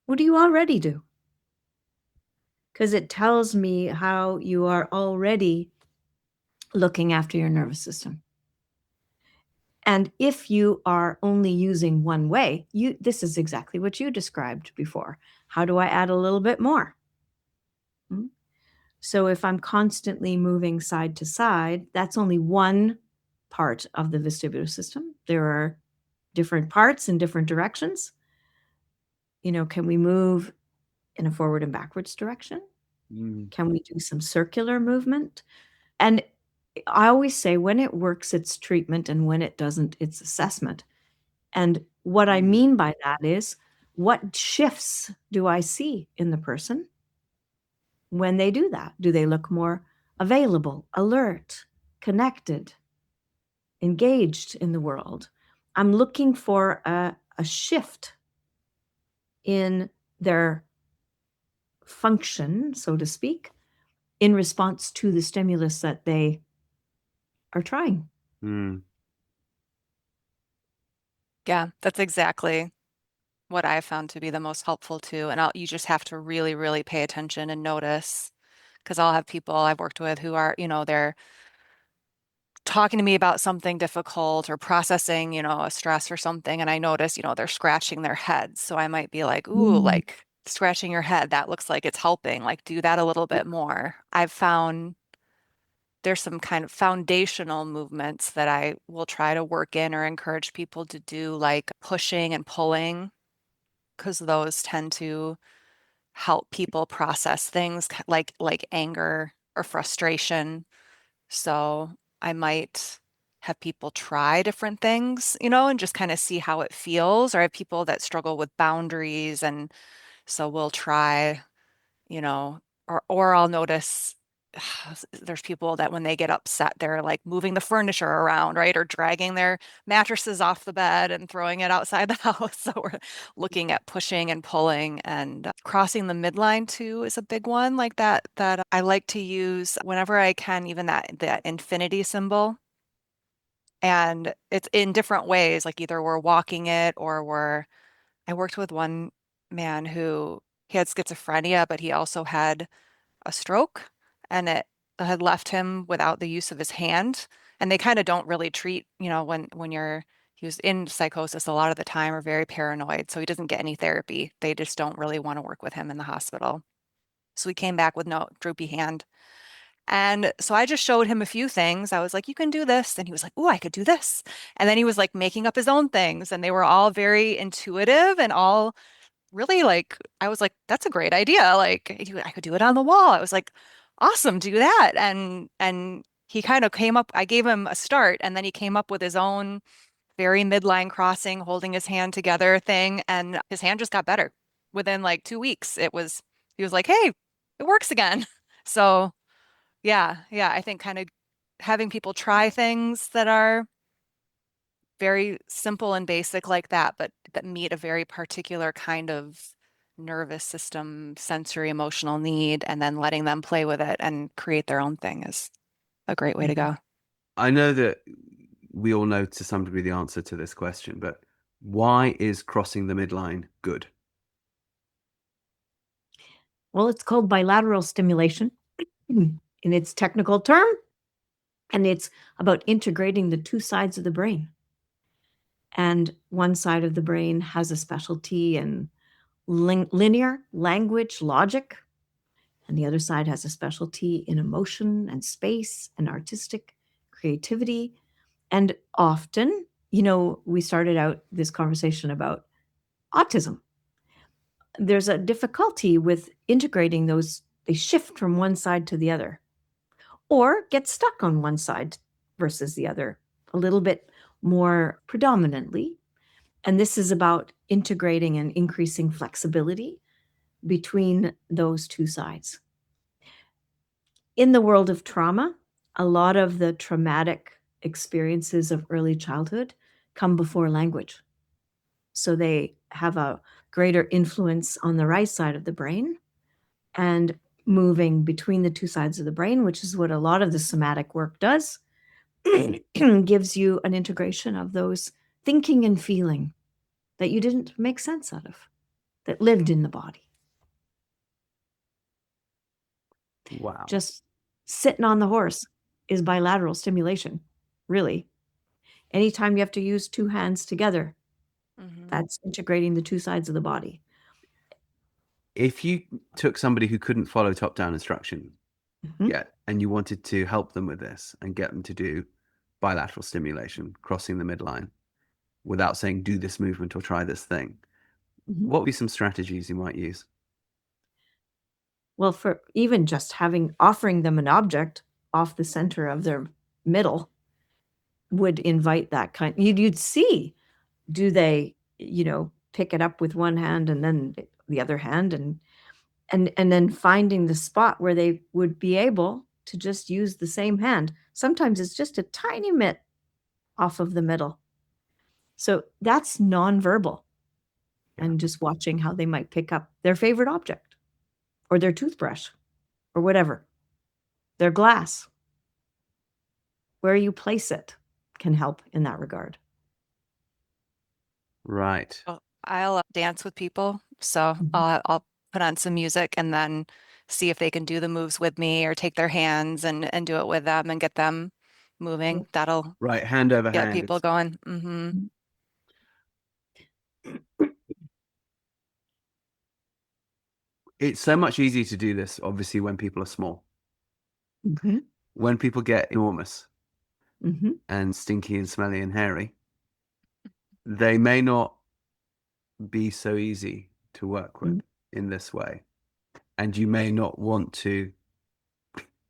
What do you already do? Because it tells me how you are already looking after your nervous system. And if you are only using one way, this is exactly what you described before. How do I add a little bit more? So if I'm constantly moving side to side, that's only one part of the vestibular system. There are different parts in different directions. Can we move in a forward and backwards direction? Can we do some circular movement? And I always say, when it works, it's treatment, and when it doesn't, it's assessment. And what I mean by that is, what shifts do I see in the person when they do that? Do they look more available, alert, connected, engaged in the world? I'm looking for a shift in their function, so to speak, in response to the stimulus that they are trying. Yeah, that's exactly what I found to be the most helpful too. And you just have to really, really pay attention and notice. Because I'll have people I've worked with who are, they're talking to me about something difficult or processing, a stress or something. And I notice, they're scratching their heads. So I might be like, ooh, Mm. like scratching your head, that looks like it's helping. Like do that a little bit more. I've found there's some kind of foundational movements that I will try to work in or encourage people to do, like pushing and pulling, because those tend to help people process things like anger or frustration. So I might have people try different things, and just kind of see how it feels. Or I have people that struggle with boundaries, and so we'll try, you know, or I'll notice there's people that when they get upset, they're like moving the furniture around, right? Or dragging their mattresses off the bed and throwing it outside the house. So we're looking at pushing and pulling, and crossing the midline too is a big one like that I like to use whenever I can, even that infinity symbol. And it's in different ways, like either we're walking it or I worked with one man who he had schizophrenia, but he also had a stroke, and it had left him without the use of his hand. And they kind of don't really treat, when he was in psychosis a lot of the time, or very paranoid. So he doesn't get any therapy. They just don't really want to work with him in the hospital. So he came back with no droopy hand. And so I just showed him a few things. I was like, you can do this. And he was like, oh, I could do this. And then he was like making up his own things. And they were all very intuitive and all really like, I was like, that's a great idea. Like I could do it on the wall. I was like, awesome, do that. And he kind of came up, I gave him a start, and then he came up with his own very midline crossing, holding his hand together thing, and his hand just got better within like 2 weeks. He was like, hey, it works again. So yeah, I think kind of having people try things that are very simple and basic like that, but that meet a very particular kind of nervous system, sensory, emotional need, and then letting them play with it and create their own thing is a great way to Mhm. go. I know that we all know to some degree the answer to this question, but why is crossing the midline good? Well, it's called bilateral stimulation in its technical term, and it's about integrating the two sides of the brain. And one side of the brain has a specialty in linear language, logic, and the other side has a specialty in emotion and space and artistic creativity. And often, we started out this conversation about autism. There's a difficulty with integrating those. They shift from one side to the other or get stuck on one side versus the other a little bit more predominantly. And this is about integrating and increasing flexibility between those two sides. In the world of trauma, a lot of the traumatic experiences of early childhood come before language. So they have a greater influence on the right side of the brain, and moving between the two sides of the brain, which is what a lot of the somatic work does, gives you an integration of those thinking and feeling that you didn't make sense out of, that lived in the body. Wow. Just sitting on the horse is bilateral stimulation, really. Anytime you have to use two hands together, Hmm. that's integrating the two sides of the body. If you took somebody who couldn't follow top-down instruction Mhm. yet, and you wanted to help them with this and get them to do bilateral stimulation, crossing the midline, without saying, do this movement or try this thing, Mhm. what would be some strategies you might use? Well, for even just offering them an object off the center of their middle would invite that kind. You'd see, do they, pick it up with one hand and then the other hand, and then finding the spot where they would be able to just use the same hand. Sometimes it's just a tiny bit off of the middle. So that's nonverbal, Yeah. and just watching how they might pick up their favorite object or their toothbrush or whatever, their glass. Where you place it can help in that regard. Right. Oh, I'll dance with people. So I'll put on some music and then see if they can do the moves with me or take their hands and do it with them and get them moving. That'll Right. Hand over get hand. people going. Hmm. It's so much easier to do this, obviously, when people are small. Okay. When people get enormous Mm-hmm. and stinky and smelly and hairy, they may not be so easy to work with in this way. And you may not want to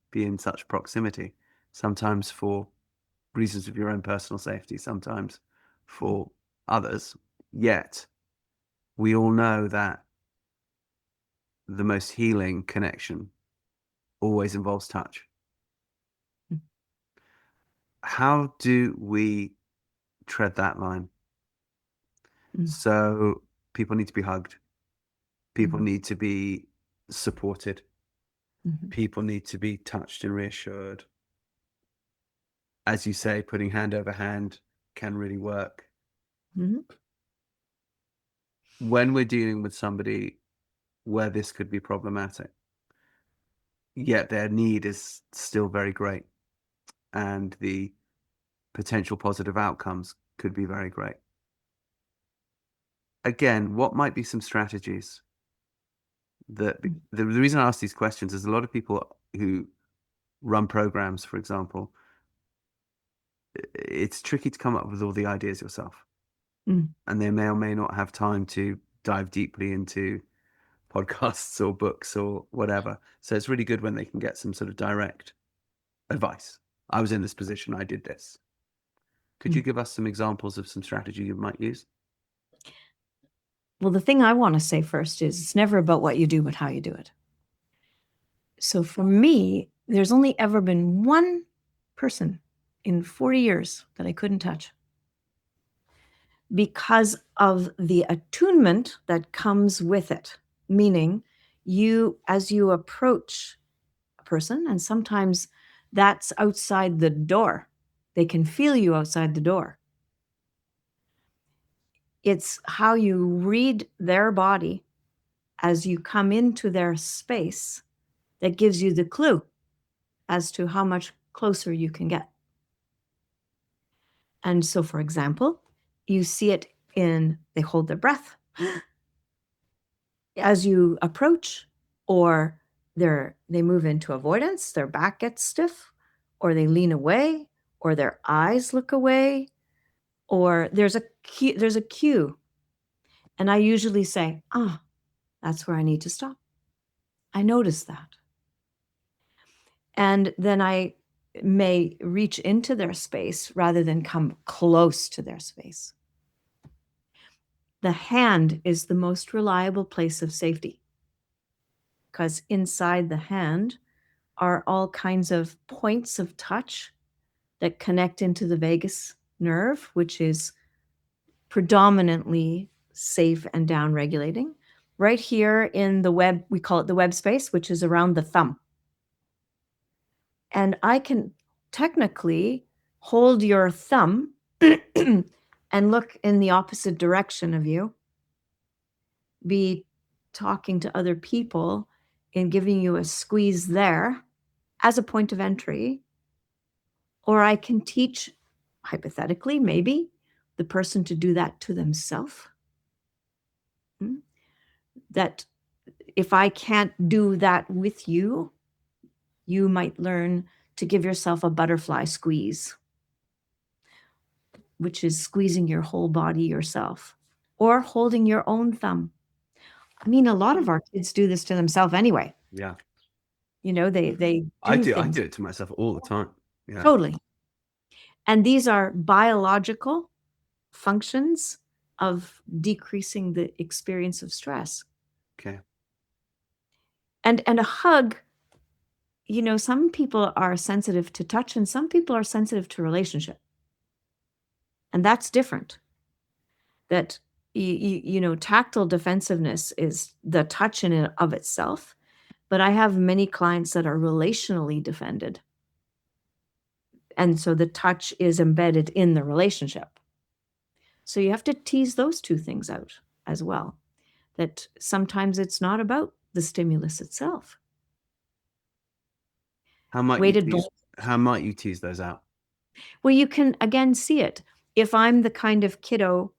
be in such proximity, sometimes for reasons of your own personal safety, sometimes for others. Yet, we all know that the most healing connection always involves touch. How do we tread that line? So people need to be hugged. People need to be supported. People need to be touched and reassured. As you say, putting hand over hand can really work. Mm-hmm. When we're dealing with somebody where this could be problematic, yet their need is still very great and the potential positive outcomes could be very great. Again, what might be some strategies that the reason I ask these questions is a lot of people who run programs, for example, it's tricky to come up with all the ideas yourself. And they may or may not have time to dive deeply into podcasts or books or whatever. So it's really good when they can get some sort of direct advice. I was in this position, I did this. Could you give us some examples of some strategy you might use? Well, the thing I want to say first is it's never about what you do, but how you do it. So for me, there's only ever been one person in 40 years that I couldn't touch because of the attunement that comes with it. Meaning, as you approach a person, and sometimes that's outside the door, they can feel you outside the door. It's how you read their body as you come into their space that gives you the clue as to how much closer you can get. And so, for example, you see it they hold their breath as you approach, or they move into avoidance, their back gets stiff, or they lean away, or their eyes look away, or there's a cue. And I usually say, that's where I need to stop. I notice that. And then I may reach into their space rather than come close to their space. The hand is the most reliable place of safety because inside the hand are all kinds of points of touch that connect into the vagus nerve, which is predominantly safe and down regulating. Right here in the web, we call it the web space, which is around the thumb. And I can technically hold your thumb and look in the opposite direction of you, be talking to other people and giving you a squeeze there as a point of entry. Or I can teach, hypothetically, maybe, the person to do that to themselves. That if I can't do that with you, you might learn to give yourself a butterfly squeeze, which is squeezing your whole body yourself, or holding your own thumb. I mean, a lot of our kids do this to themselves anyway. Yeah. They do I do things. it to myself all the time. Yeah. Totally. And these are biological functions of decreasing the experience of stress. Okay. And a hug, some people are sensitive to touch and some people are sensitive to relationship. And that's different. That, tactile defensiveness is the touch in and of itself. But I have many clients that are relationally defended. And so the touch is embedded in the relationship. So you have to tease those two things out as well. That sometimes it's not about the stimulus itself. How might you tease those out? Well, you can again see it. If I'm the kind of kiddo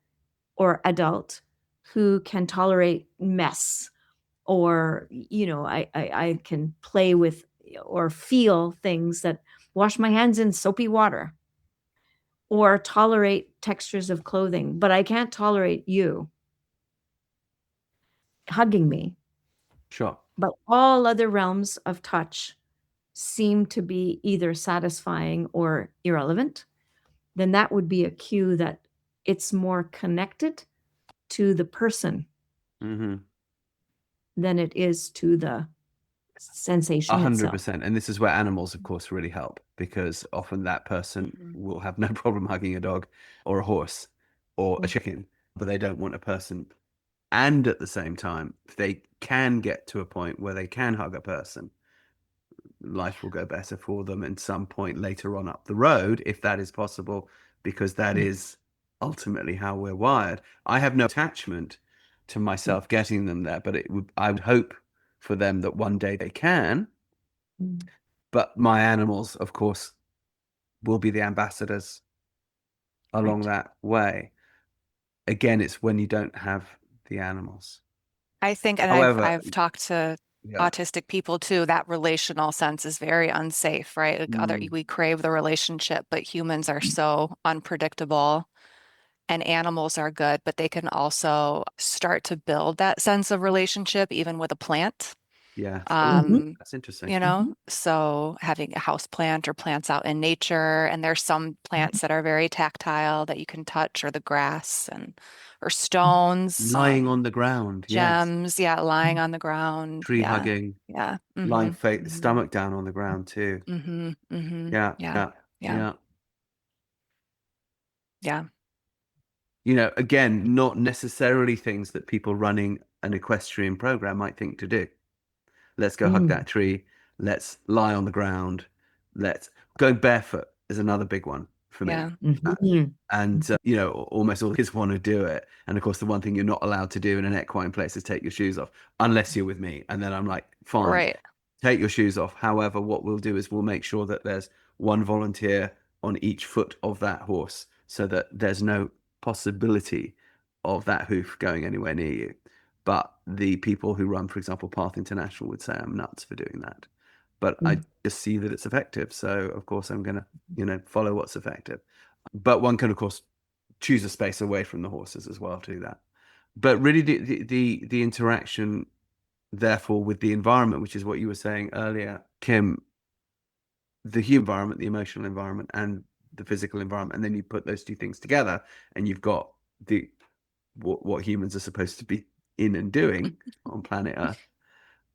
or adult who can tolerate mess, or I can play with or feel things that wash my hands in soapy water, or tolerate textures of clothing, but I can't tolerate you hugging me. Sure. But all other realms of touch seem to be either satisfying or irrelevant, then that would be a cue that it's more connected to the person Mm-hmm. than it is to the sensation itself. 100%. And this is where animals, of course, really help, because often that person will have no problem hugging a dog or a horse or a chicken, but they don't want a person. And at the same time, if they can get to a point where they can hug a person, life will go better for them at some point later on up the road, if that is possible, because that is ultimately how we're wired. I have no attachment to myself getting them there, but I would hope for them that one day they can. But my animals, of course, will be the ambassadors along that way. Again, it's when you don't have the animals. I think, and However, I've talked to autistic people too, that relational sense is very unsafe, right? Like we crave the relationship, but humans are so unpredictable, and animals are good, but they can also start to build that sense of relationship even with a plant. yeah, that's interesting. So having a house plant or plants out in nature, and there's some plants that are very tactile that you can touch, or the grass or stones, Lying on the ground, gems, lying on the ground, tree hugging, yeah, lying stomach down on the ground too. Yeah, yeah, yeah. yeah. Again, not necessarily things that people running an equestrian program might think to do. Let's go hug that tree. Let's lie on the ground. Going barefoot is another big one for me. And, almost all kids want to do it. And of course, the one thing you're not allowed to do in an equine place is take your shoes off, unless you're with me. And then I'm like, fine, Right. take your shoes off. However, what we'll do is we'll make sure that there's one volunteer on each foot of that horse, so that there's no possibility of that hoof going anywhere near you. But the people who run, for example, Path International would say I'm nuts for doing that. But I just see that it's effective. So, of course, I'm going to, follow what's effective. But one can, of course, choose a space away from the horses as well to do that. But really, the interaction, therefore, with the environment, which is what you were saying earlier, Kim, the human environment, the emotional environment, and the physical environment, and then you put those two things together, and you've got what humans are supposed to be in and doing on planet Earth.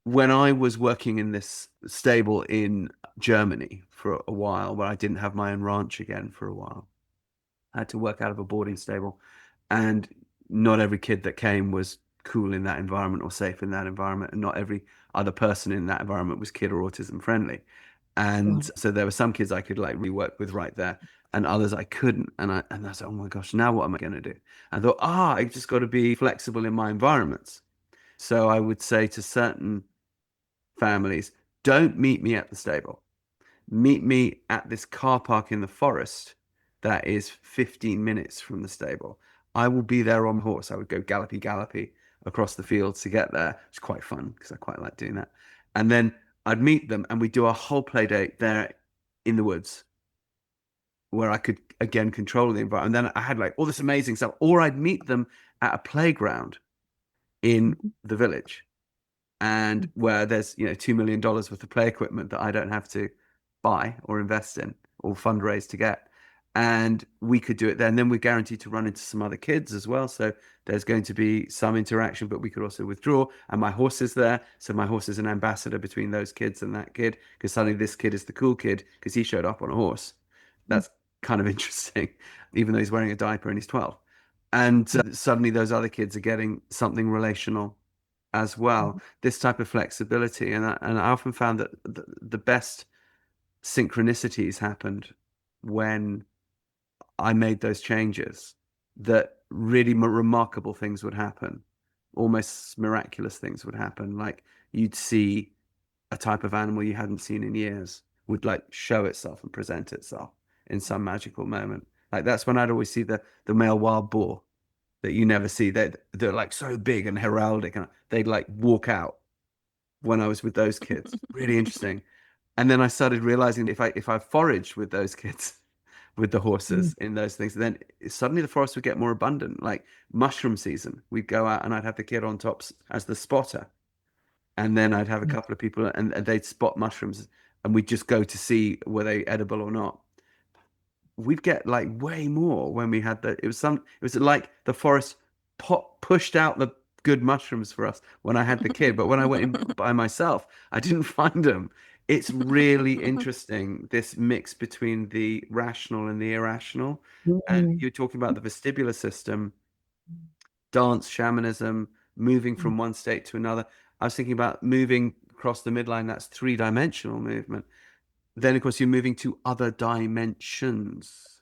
When I was working in this stable in Germany for a while, where I didn't have my own ranch again for a while, I had to work out of a boarding stable, and not every kid that came was cool in that environment or safe in that environment, and not every other person in that environment was kid or autism friendly. And so there were some kids I could like rework with right there, and others I couldn't. And I was like, oh my gosh, now what am I going to do? I thought, I just got to be flexible in my environments. So I would say to certain families, don't meet me at the stable. Meet me at this car park in the forest that is 15 minutes from the stable. I will be there on horse. I would go gallopy across the fields to get there. It's quite fun because I quite like doing that. And then I'd meet them and we'd do a whole play date there in the woods, where I could again control the environment. And then I had like all this amazing stuff. Or I'd meet them at a playground in the village, and where there's $2 million worth of play equipment that I don't have to buy or invest in or fundraise to get. And we could do it there. And then we're guaranteed to run into some other kids as well. So there's going to be some interaction, but we could also withdraw. And my horse is there. So my horse is an ambassador between those kids and that kid, because suddenly this kid is the cool kid because he showed up on a horse. That's kind of interesting, even though he's wearing a diaper and he's 12. And suddenly those other kids are getting something relational as well. This type of flexibility. And I often found that the best synchronicities happened when I made those changes, that really remarkable things would happen. Almost miraculous things would happen. Like you'd see a type of animal you hadn't seen in years would like show itself and present itself in some magical moment. Like that's when I'd always see the male wild boar that you never see. They're like so big and heraldic, and they'd like walk out when I was with those kids. Really interesting. And then I started realizing if I foraged with those kids, with the horses in those things, then suddenly the forest would get more abundant. Like mushroom season, we'd go out and I'd have the kid on tops as the spotter, and then I'd have a couple of people and they'd spot mushrooms, and we'd just go to see were they edible or not. We'd get like way more when we had it was like the forest pushed out the good mushrooms for us when I had the kid, but when I went in by myself, I didn't find them. It's really interesting, this mix between the rational and the irrational. And you're talking about the vestibular system, dance, shamanism, moving from one state to another. I was thinking about moving across the midline. That's 3-dimensional movement. Then, of course, you're moving to other dimensions.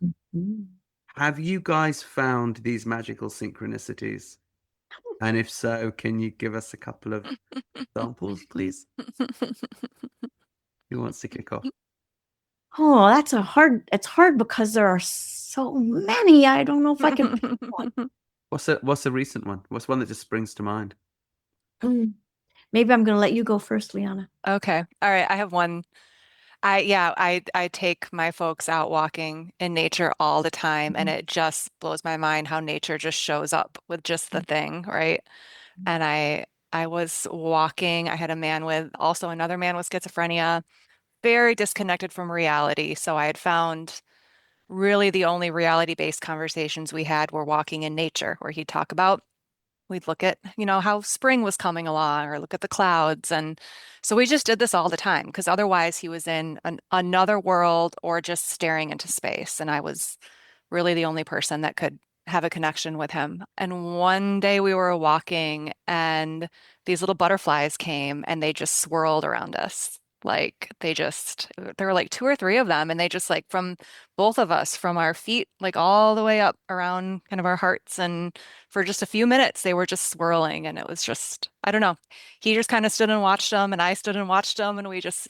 Have you guys found these magical synchronicities? And if so, can you give us a couple of examples, please? Who wants to kick off? Oh, it's hard because there are so many. I don't know if I can pick one. What's a recent one? What's one that just springs to mind? Maybe I'm going to let you go first, Leana. Okay. All right. I have one. I take my folks out walking in nature all the time, and it just blows my mind how nature just shows up with just the thing, right? And I was walking. I had another man with schizophrenia, very disconnected from reality. So I had found really the only reality-based conversations we had were walking in nature, where he'd talk about we'd look at, how spring was coming along or look at the clouds. And so we just did this all the time because otherwise he was in another world or just staring into space. And I was really the only person that could have a connection with him. And one day we were walking and these little butterflies came and they just swirled around us. There were like 2 or 3 of them, and they just like from both of us, from our feet, like all the way up around kind of our hearts. And for just a few minutes, they were just swirling. And it was just, I don't know. He just kind of stood and watched them, and I stood and watched them. And we just,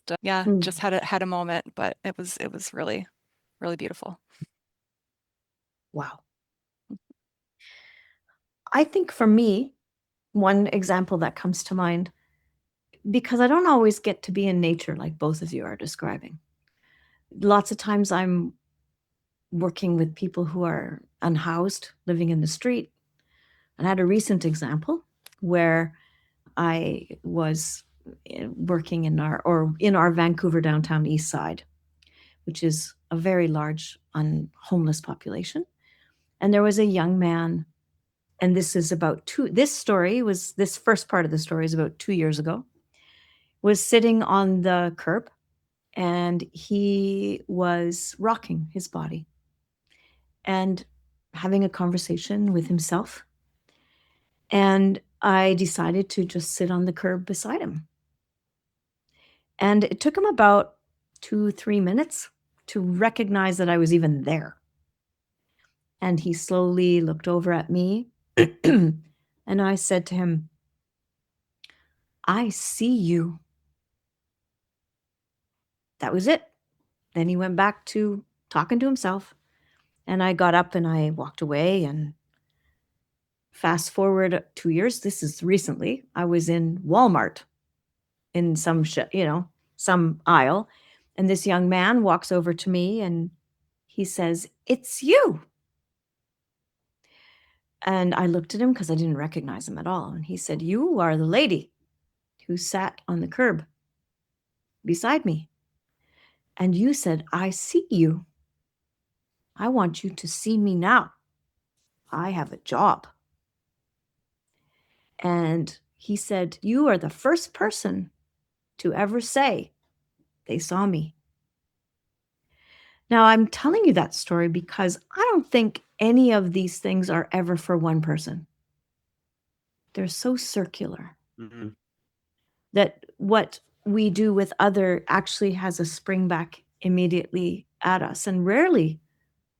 just had a moment. But it was really, really beautiful. Wow. I think for me, one example that comes to mind, because I don't always get to be in nature like both of you are describing. Lots of times I'm working with people who are unhoused, living in the street. And I had a recent example where I was working in our Vancouver downtown Eastside, which is a very large homeless population. And there was a young man, and this first part of the story is about 2 years ago, was sitting on the curb, and he was rocking his body and having a conversation with himself. And I decided to just sit on the curb beside him. And it took him about 2-3 minutes to recognize that I was even there. And he slowly looked over at me and I said to him, "I see you." That was it. Then he went back to talking to himself, and I got up and I walked away. And fast forward 2 years, this is recently, I was in Walmart in some aisle, and this young man walks over to me and he says, "It's you." And I looked at him because I didn't recognize him at all. And he said, "You are the lady who sat on the curb beside me. And you said, 'I see you. I want you to see me now. I have a job.'" And he said, "You are the first person to ever say they saw me." Now, I'm telling you that story because I don't think any of these things are ever for one person. They're so circular that what we do with other actually has a spring back immediately at us. And rarely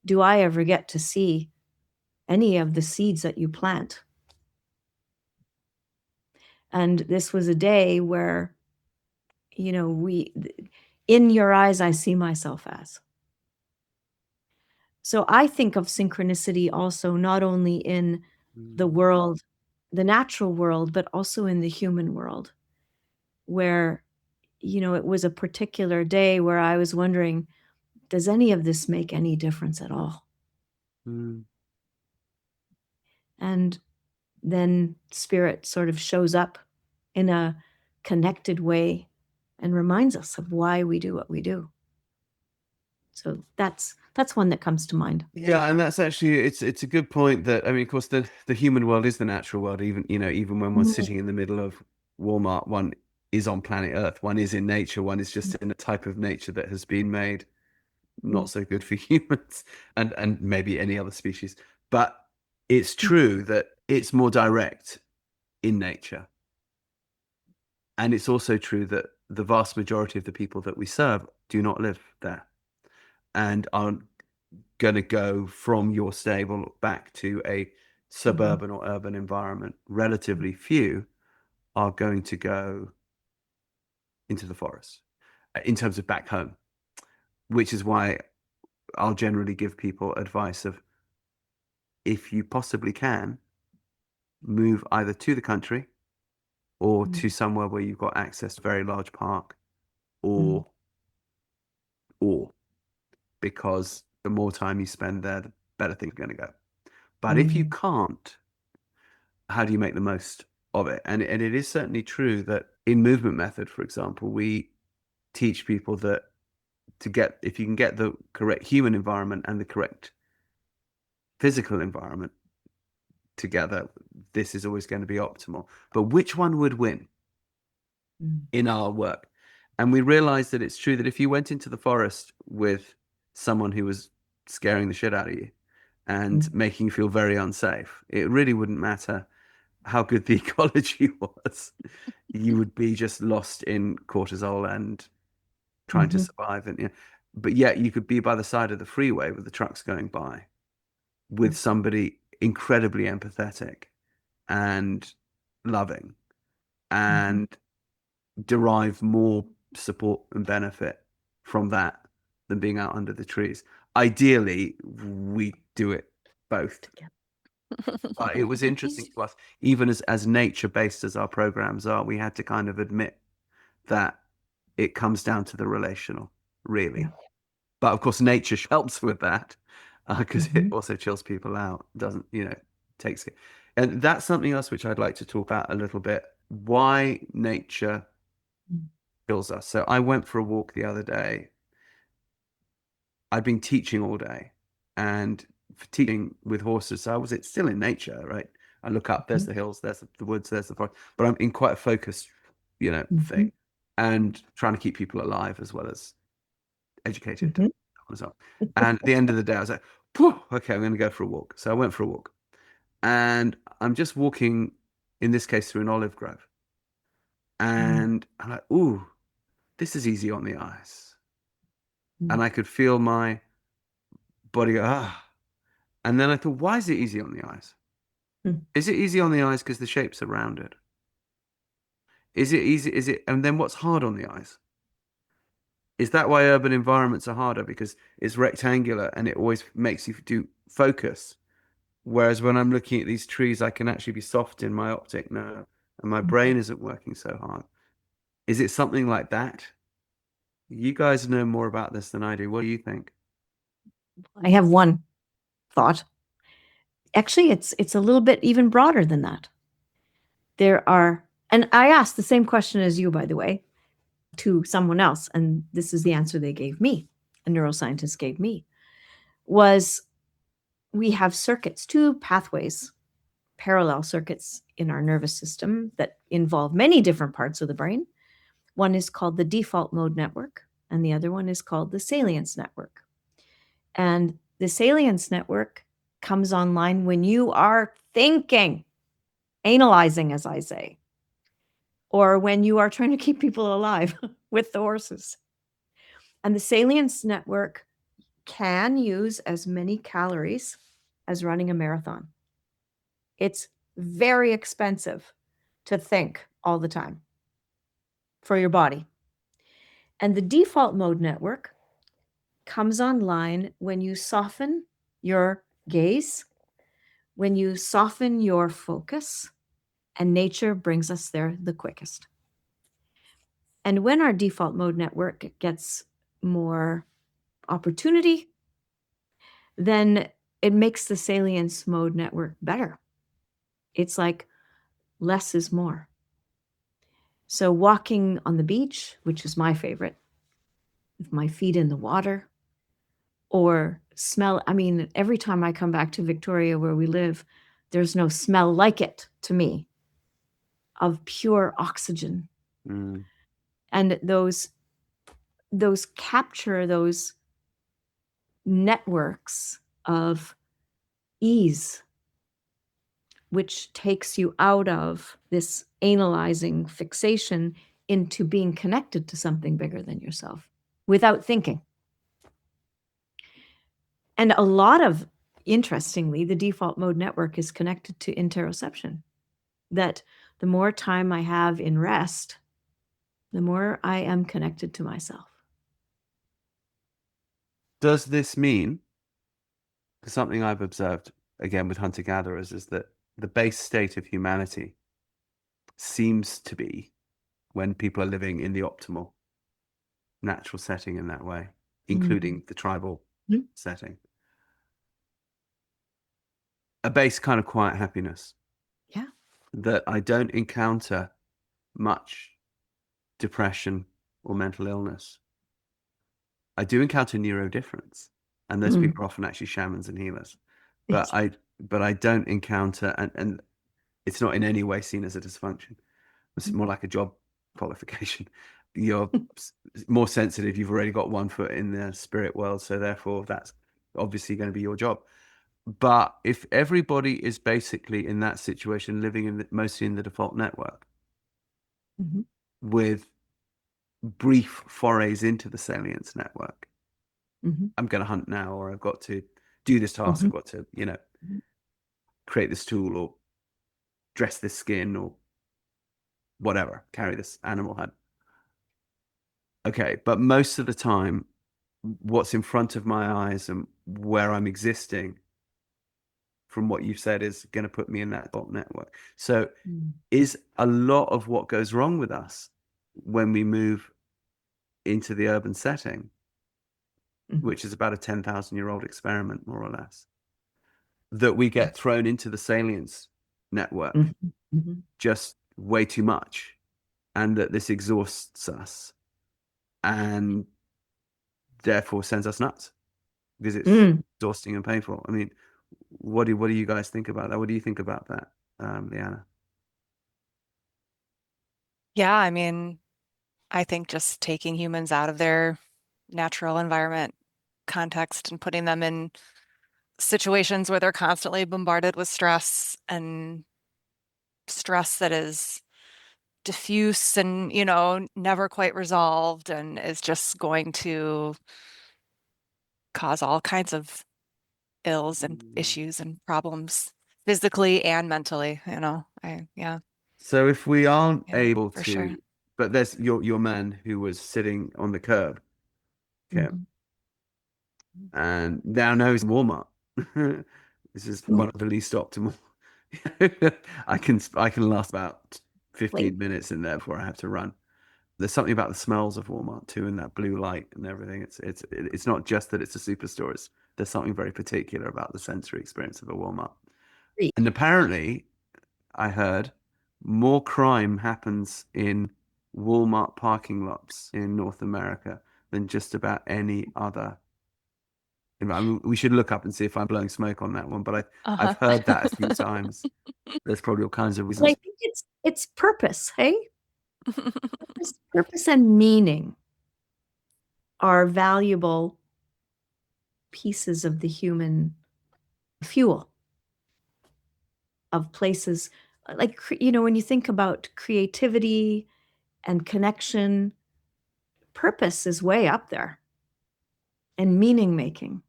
do I ever get to see any of the seeds that you plant. And this was a day where, in your eyes, I see myself as. So I think of synchronicity also not only in the world, the natural world, but also in the human world, where, it was a particular day where I was wondering, does any of this make any difference at all? And then spirit sort of shows up in a connected way and reminds us of why we do what we do. So that's one that comes to mind. Yeah, and that's actually it's a good point that, I mean, of course, the human world is the natural world. Even even when one's sitting in the middle of Walmart, one is on planet Earth, one is in nature, one is just in a type of nature that has been made not so good for humans and maybe any other species. But it's true that it's more direct in nature. And it's also true that the vast majority of the people that we serve do not live there and aren't going to go from your stable back to a suburban or urban environment. Relatively few are going to go into the forest in terms of back home, which is why I'll generally give people advice of, if you possibly can, move either to the country or to somewhere where you've got access to a very large park, or because the more time you spend there, the better things are going to go. But if you can't, how do you make the most of it? And it is certainly true that in movement method, for example, we teach people that if you can get the correct human environment and the correct physical environment together, this is always going to be optimal. But which one would win in our work? And we realized that it's true that if you went into the forest with someone who was scaring the shit out of you and making you feel very unsafe, it really wouldn't matter how good the ecology was. You would be just lost in cortisol and trying to survive. And but yet you could be by the side of the freeway with the trucks going by with somebody incredibly empathetic and loving and derive more support and benefit from that than being out under the trees. Ideally, we do it both. It was interesting to us, even as nature-based as our programs are, we had to kind of admit that it comes down to the relational, really. But of course, nature helps with that because it also chills people out, doesn't, takes it. And that's something else which I'd like to talk about a little bit, why nature chills us. So I went for a walk the other day. I'd been teaching all day, and for teaching with horses, so I was still in nature, right? I look up, there's the hills, there's the woods, there's the forest, but I'm in quite a focused, thing, and trying to keep people alive as well as educated as well. And at the end of the day, I was like, okay, I'm going to go for a walk. So I went for a walk, and I'm just walking, in this case, through an olive grove, and I'm like, ooh, this is easy on the eyes. And I could feel my body go, and then I thought, why is it easy on the eyes? Is it easy on the eyes because the shapes are rounded? Is it easy? And then what's hard on the eyes? Is that why urban environments are harder? Because it's rectangular and it always makes you do focus. Whereas when I'm looking at these trees, I can actually be soft in my optic nerve and my brain isn't working so hard. Is it something like that? You guys know more about this than I do. What do you think? I have one thought. Actually, it's a little bit even broader than that. There are, and I asked the same question as you, by the way, to someone else, and this is the answer they gave me, a neuroscientist gave me, was we have circuits, two pathways, parallel circuits in our nervous system that involve many different parts of the brain. One is called the default mode network, and the other one is called the salience network. And the salience network comes online when you are thinking, analyzing, as I say, or when you are trying to keep people alive with the horses. And the salience network can use as many calories as running a marathon. It's very expensive to think all the time for your body. And the default mode network comes online when you soften your gaze, when you soften your focus, and nature brings us there the quickest. And when our default mode network gets more opportunity, then it makes the salience mode network better. It's like less is more. So walking on the beach, which is my favorite, with my feet in the water, or every time I come back to Victoria where we live, there's no smell like it to me of pure oxygen. Mm. And those capture those networks of ease, which takes you out of this analyzing fixation into being connected to something bigger than yourself without thinking. And interestingly, the default mode network is connected to interoception. That the more time I have in rest, the more I am connected to myself. Does this mean, something I've observed again with hunter-gatherers, is that the base state of humanity seems to be when people are living in the optimal natural setting in that way, including the tribal setting, a base kind of quiet happiness. Yeah. That I don't encounter much depression or mental illness. I do encounter neurodifference, and those people are often actually shamans and healers. But I don't encounter, and it's not in any way seen as a dysfunction. It's more like a job qualification. You're more sensitive. You've already got one foot in the spirit world, so therefore that's obviously going to be your job. But if everybody is basically in that situation, living mostly in the default network, with brief forays into the salience network, I'm going to hunt now, or I've got to do this task, I've got to, create this tool, or dress this skin, or whatever, carry this animal head. Okay, but most of the time, what's in front of my eyes and where I'm existing, from what you've said, is going to put me in that bot network. So is a lot of what goes wrong with us when we move into the urban setting, which is about a 10,000-year-old experiment, more or less, that we get thrown into the salience network just way too much, and that this exhausts us and therefore sends us nuts because it's exhausting and painful. I mean, what do you guys think about that? What do you think about that, Leana? Yeah, I mean, I think just taking humans out of their natural environment context and putting them in situations where they're constantly bombarded with stress, and stress that is diffuse and, never quite resolved, and is just going to cause all kinds of ills and issues and problems physically and mentally, yeah. So if we aren't able for to, sure. but there's your man who was sitting on the curb, okay, and now knows warm-up. This is one of the least optimal. I can last about 15 minutes in there before I have to run. There's something about the smells of warm-up too, and that blue light and everything. It's not just that it's a superstore. There's something very particular about the sensory experience of a warm-up. And apparently, I heard more crime happens in Walmart parking lots in North America than just about any other. I mean, we should look up and see if I'm blowing smoke on that one, but I've heard that a few times. There's probably all kinds of reasons. I think it's purpose, hey? Purpose and meaning are valuable pieces of the human fuel, of places like, when you think about creativity and connection, purpose is way up there, and meaning making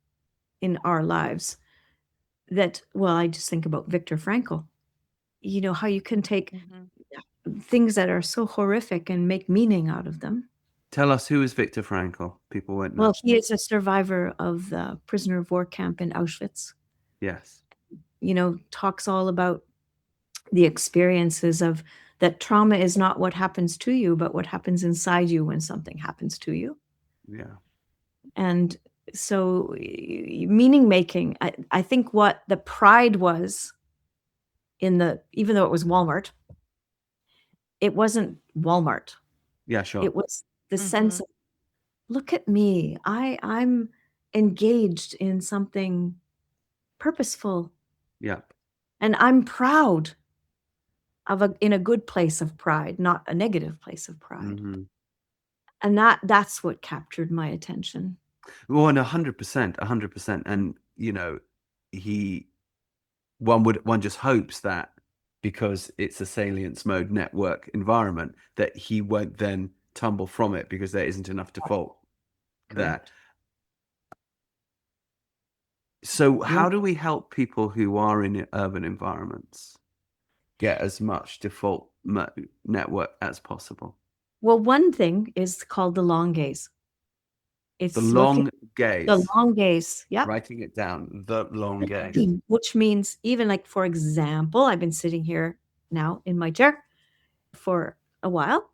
in our lives. that, well, I just think about Viktor Frankl, you know, how you can take Mm-hmm. things that are so horrific and make meaning out of them. Tell us, who is Viktor Frankl? People won't know. Well, he is a survivor of the prisoner of war camp in Auschwitz. Yes. You know, talks all about the experiences of that trauma is not what happens to you, but what happens inside you when something happens to you. Yeah. And so meaning making, I think what the pride was in the, even though it was Walmart, it wasn't Walmart. Yeah, sure. It was the Mm-hmm. sense of, look at me. I'm engaged in something purposeful. Yeah. And I'm proud of in a good place of pride, not a negative place of pride. Mm-hmm. And that's what captured my attention. Well, and 100%. And, you know, one just hopes that because it's a salience mode network environment, that he won't then tumble from it because there isn't enough default there. Correct. So how do we help people who are in urban environments get as much default network as possible? Well, one thing is called the long gaze. It's The looking long gaze. the long gaze. Yep. Writing it down. The long gaze. Which means, even like, for example, I've been sitting here now in my chair for a while.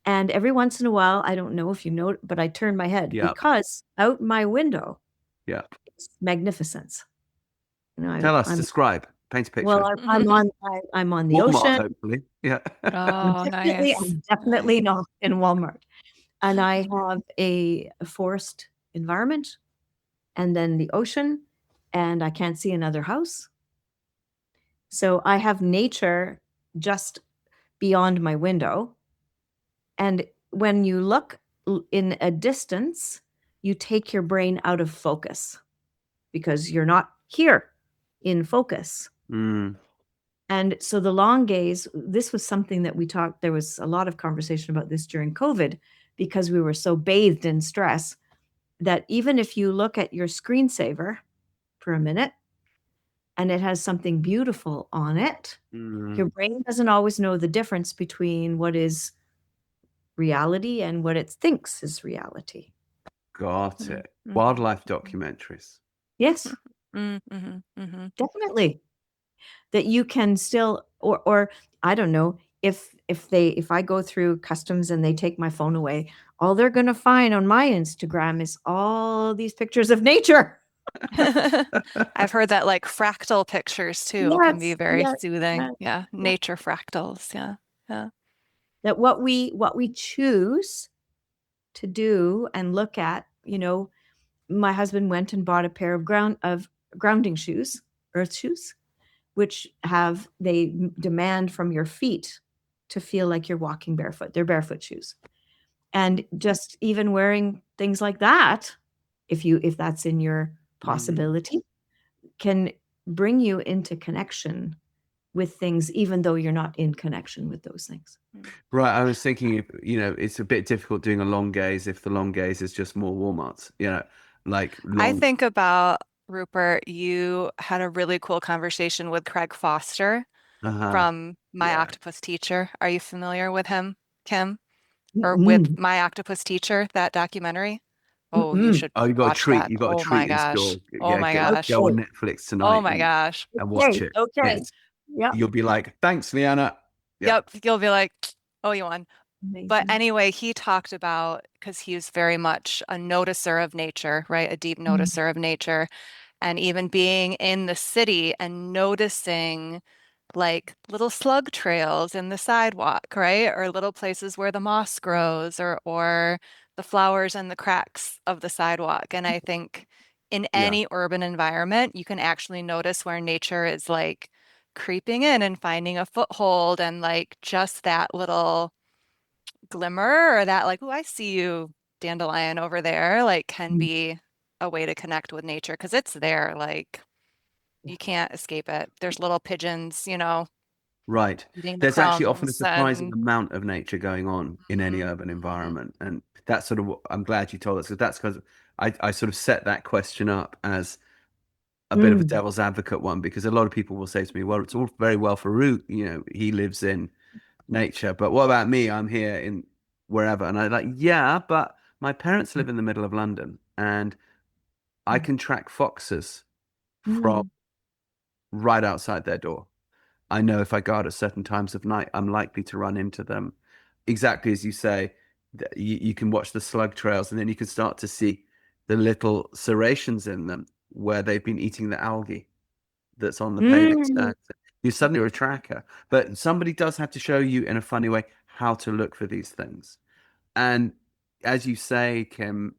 And every once in a while, I don't know if you know, but I turn my head Yeah. because out my window, Yeah. it's magnificence. You know, Tell us, I'm describe, paint a picture. well, I'm on the Walmart, ocean. hopefully. Yeah. Oh, nice. I'm definitely not in Walmart. And I have a forest environment and then the ocean, and I can't see another house. So I have nature just beyond my window. And when you look in a distance, you take your brain out of focus because you're not here in focus. Mm. And so the long gaze, this was something that we talked, there was a lot of conversation about this during COVID because we were so bathed in stress that even if you look at your screensaver for a minute and it has something beautiful on it, your brain doesn't always know the difference between what is reality and what it thinks is reality. Got Mhm. it. Wildlife documentaries. Yes, Mm-hmm. definitely. That you can still, or I don't know, if I go through customs and they take my phone away, all they're going to find on my Instagram is all these pictures of nature. I've heard that like fractal pictures too can be very soothing. Yeah. Nature fractals. Yeah. Yeah. That what we choose to do and look at, you know, my husband went and bought a pair of grounding shoes, earth shoes, which they demand from your feet to feel like you're walking barefoot. They're barefoot shoes. And just even wearing things like that, if that's in your possibility, can bring you into connection with things, even though you're not in connection with those things. Right. I was thinking, you know, it's a bit difficult doing a long gaze if the long gaze is just more Walmarts, you know, like I long. think about Rupert, you had a really cool conversation with Craig Foster from My Yeah. Octopus Teacher. Are you familiar with him, Kim? Or with My Octopus Teacher, that documentary? Oh, you should Oh, you got a watch treat. that. You got a Oh my treat in store. gosh. Oh Yeah, my gosh. go on Netflix Oh tonight my gosh. and watch it. Okay. Yeah. You'll be like, thanks, Leanna. Yeah. Yep. You'll be like, oh, you won. Amazing. But anyway, he talked about, because he's very much a noticer of nature, right? A deep noticer of nature. And even being in the city and noticing like little slug trails in the sidewalk, right? Or little places where the moss grows or the flowers and the cracks of the sidewalk. And I think in any urban environment, you can actually notice where nature is like creeping in and finding a foothold and like just that little glimmer or that like, oh, I see you, dandelion over there, like can be a way to connect with nature because it's there. Like you can't escape it. There's little pigeons, you know, Right. eating the There's actually often a crumbs surprising and amount of nature going on in any urban environment. And that's sort of what I'm glad you told us, because that's because I sort of set that question up as a bit of a devil's advocate one, because a lot of people will say to me, well, it's all very well for Root, he lives in nature, but what about me? I'm here in wherever. And I'm like, yeah, but my parents live in the middle of London, and I can track foxes from right outside their door. I know if I go out at certain times of night, I'm likely to run into them. Exactly as you say, you can watch the slug trails, and then you can start to see the little serrations in them where they've been eating the algae that's on the paving stones. You suddenly are a tracker, but somebody does have to show you in a funny way how to look for these things. And as you say, Kim,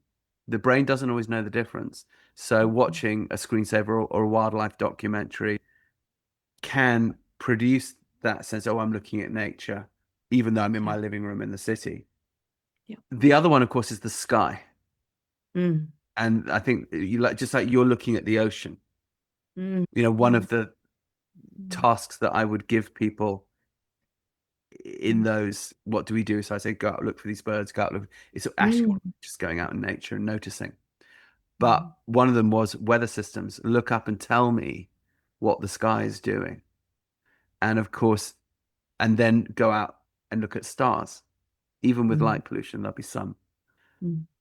the brain doesn't always know the difference. So watching a screensaver or a wildlife documentary can produce that sense, oh, I'm looking at nature, even though I'm in my living room in the city. Yeah. The other one, of course, is the sky. Mm. And I think just like you're looking at the ocean. Mm. One of the tasks that I would give people in those, what do we do? So I say, go out, look for these birds, go out, look. It's actually just going out in nature and noticing. But one of them was weather systems. Look up and tell me what the sky is doing. And of course, and then go out and look at stars. Even with light pollution, there'll be some.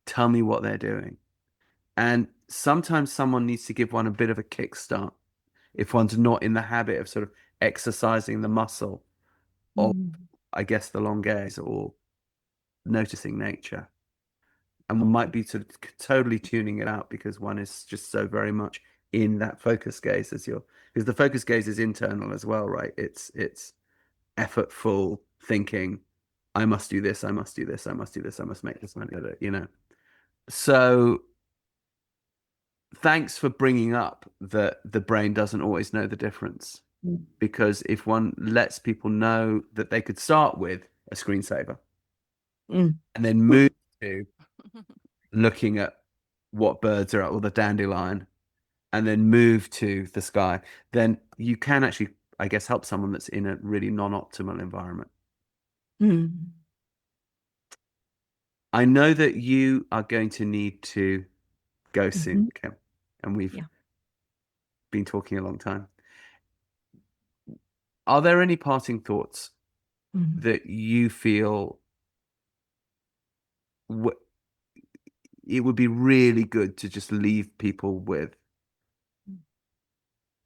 Tell me what they're doing. And sometimes someone needs to give one a bit of a kickstart if one's not in the habit of sort of exercising the muscle of, I guess, the long gaze or noticing nature. And one might be sort of totally tuning it out because one is just so very much in that focus gaze because the focus gaze is internal as well, right? It's effortful thinking. I must do this. I must do this. I must do this. I must make this money. So thanks for bringing up that the brain doesn't always know the difference, because if one lets people know that they could start with a screensaver and then move to looking at what birds are at, or the dandelion, and then move to the sky, then you can actually, I guess, help someone that's in a really non-optimal environment. I know that you are going to need to go soon, Kim, and we've been talking a long time. Are there any parting thoughts that you feel it would be really good to just leave people with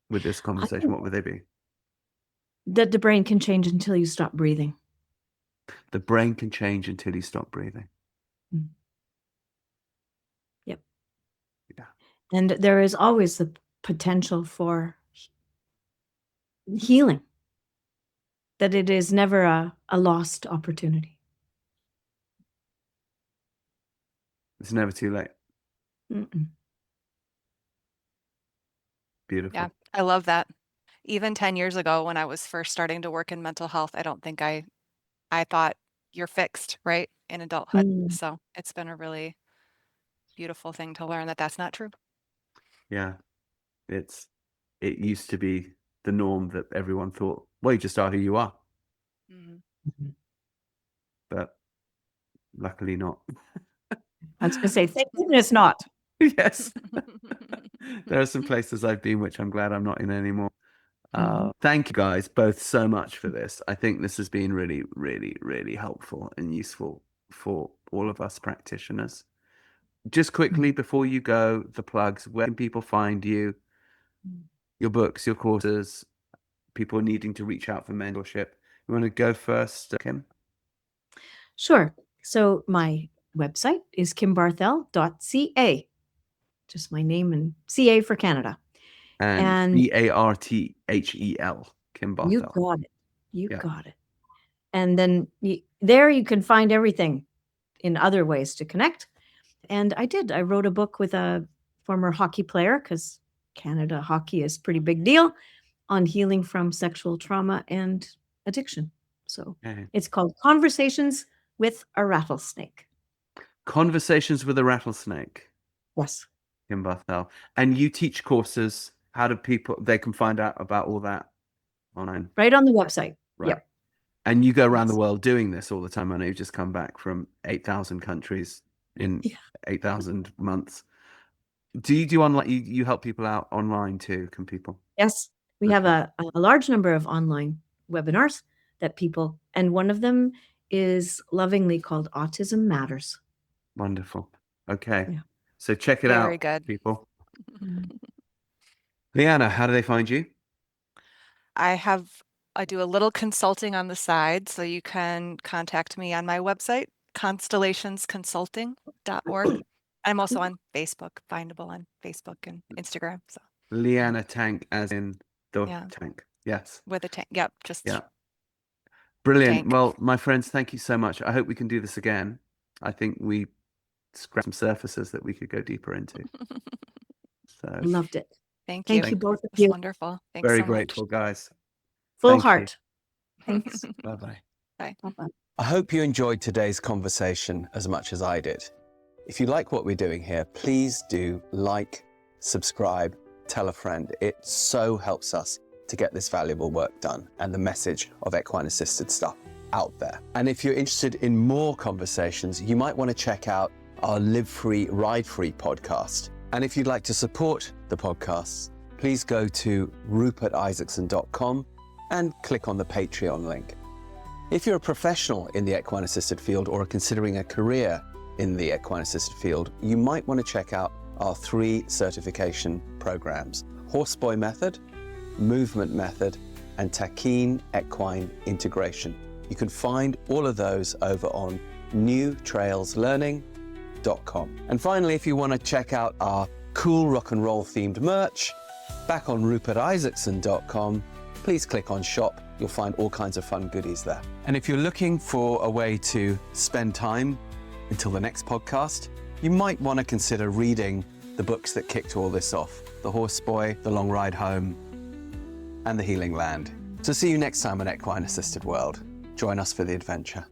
this conversation? What would they be? That the brain can change until you stop breathing. The brain can change until you stop breathing. Yep. Yeah. And there is always the potential for healing, that it is never a lost opportunity. It's never too late. Beautiful. Yeah, I love that. Even 10 years ago, when I was first starting to work in mental health, I don't think I thought you're fixed, right, in adulthood. So it's been a really beautiful thing to learn that that's not true. Yeah. It used to be the norm that everyone thought, well, you just are who you are. But luckily not. I was going to say, thank goodness not. Yes. There are some places I've been which I'm glad I'm not in anymore. Thank you guys both so much for this. I think this has been really, really, really helpful and useful for all of us practitioners. Just quickly before you go, the plugs, where can people find you, your books, your courses, people needing to reach out for mentorship? You want to go first, Kim? Sure. So my website is kimbarthel.ca. Just my name and CA for Canada. And Barthel, Kim Barthel. You got it. You got it. And then there you can find everything in other ways to connect. And I wrote a book with a former hockey player, because Canada hockey is a pretty big deal, on healing from sexual trauma and addiction. So it's called Conversations with a Rattlesnake. Conversations with a Rattlesnake. Yes. Kim Barthel. And you teach courses. How do they can find out about all that online? Right on the website. Right. Yep. And you go around the world doing this all the time. I know you've just come back from 8,000 countries in 8,000 months. Do you do online? You help people out online too? Can people? Yes, we have a large number of online webinars that people, and one of them is lovingly called Autism Matters. Wonderful. Okay. Yeah. So check it Very out, good. people. Mm. Leana, how do they find you? I do a little consulting on the side, so you can contact me on my website, constellationsconsulting.org. I'm also on Facebook, findable on Facebook and Instagram. So Leana Tank, as in the yeah, tank. Yes. with a tank. Yep, just Yeah. Brilliant. tank. Well, my friends, thank you so much. I hope we can do this again. I think we scratched some surfaces that we could go deeper into. So Loved it. Thank Thank you. you both of It was you. wonderful. Thanks very so grateful, guys. Full Thank you. heart. Thanks. Bye-bye. Bye. Bye-bye. I hope you enjoyed today's conversation as much as I did. If you like what we're doing here, please do like, subscribe, tell a friend. It so helps us to get this valuable work done and the message of equine-assisted stuff out there. And if you're interested in more conversations, you might want to check out our Live Free, Ride Free podcast. And if you'd like to support the podcasts, please go to rupertisaacson.com and click on the Patreon link. If you're a professional in the equine-assisted field or are considering a career in the equine-assisted field, you might want to check out our 3 certification programs: Horseboy Method, Movement Method, and Taquine Equine Integration. You can find all of those over on newtrailslearning.com. And finally, if you want to check out our cool rock and roll themed merch, back on rupertisaacson.com, please click on shop. You'll find all kinds of fun goodies there. And if you're looking for a way to spend time until the next podcast, you might want to consider reading the books that kicked all this off: The Horseboy, The Long Ride Home, and The Healing Land. So see you next time on Equine Assisted World. Join us for the adventure.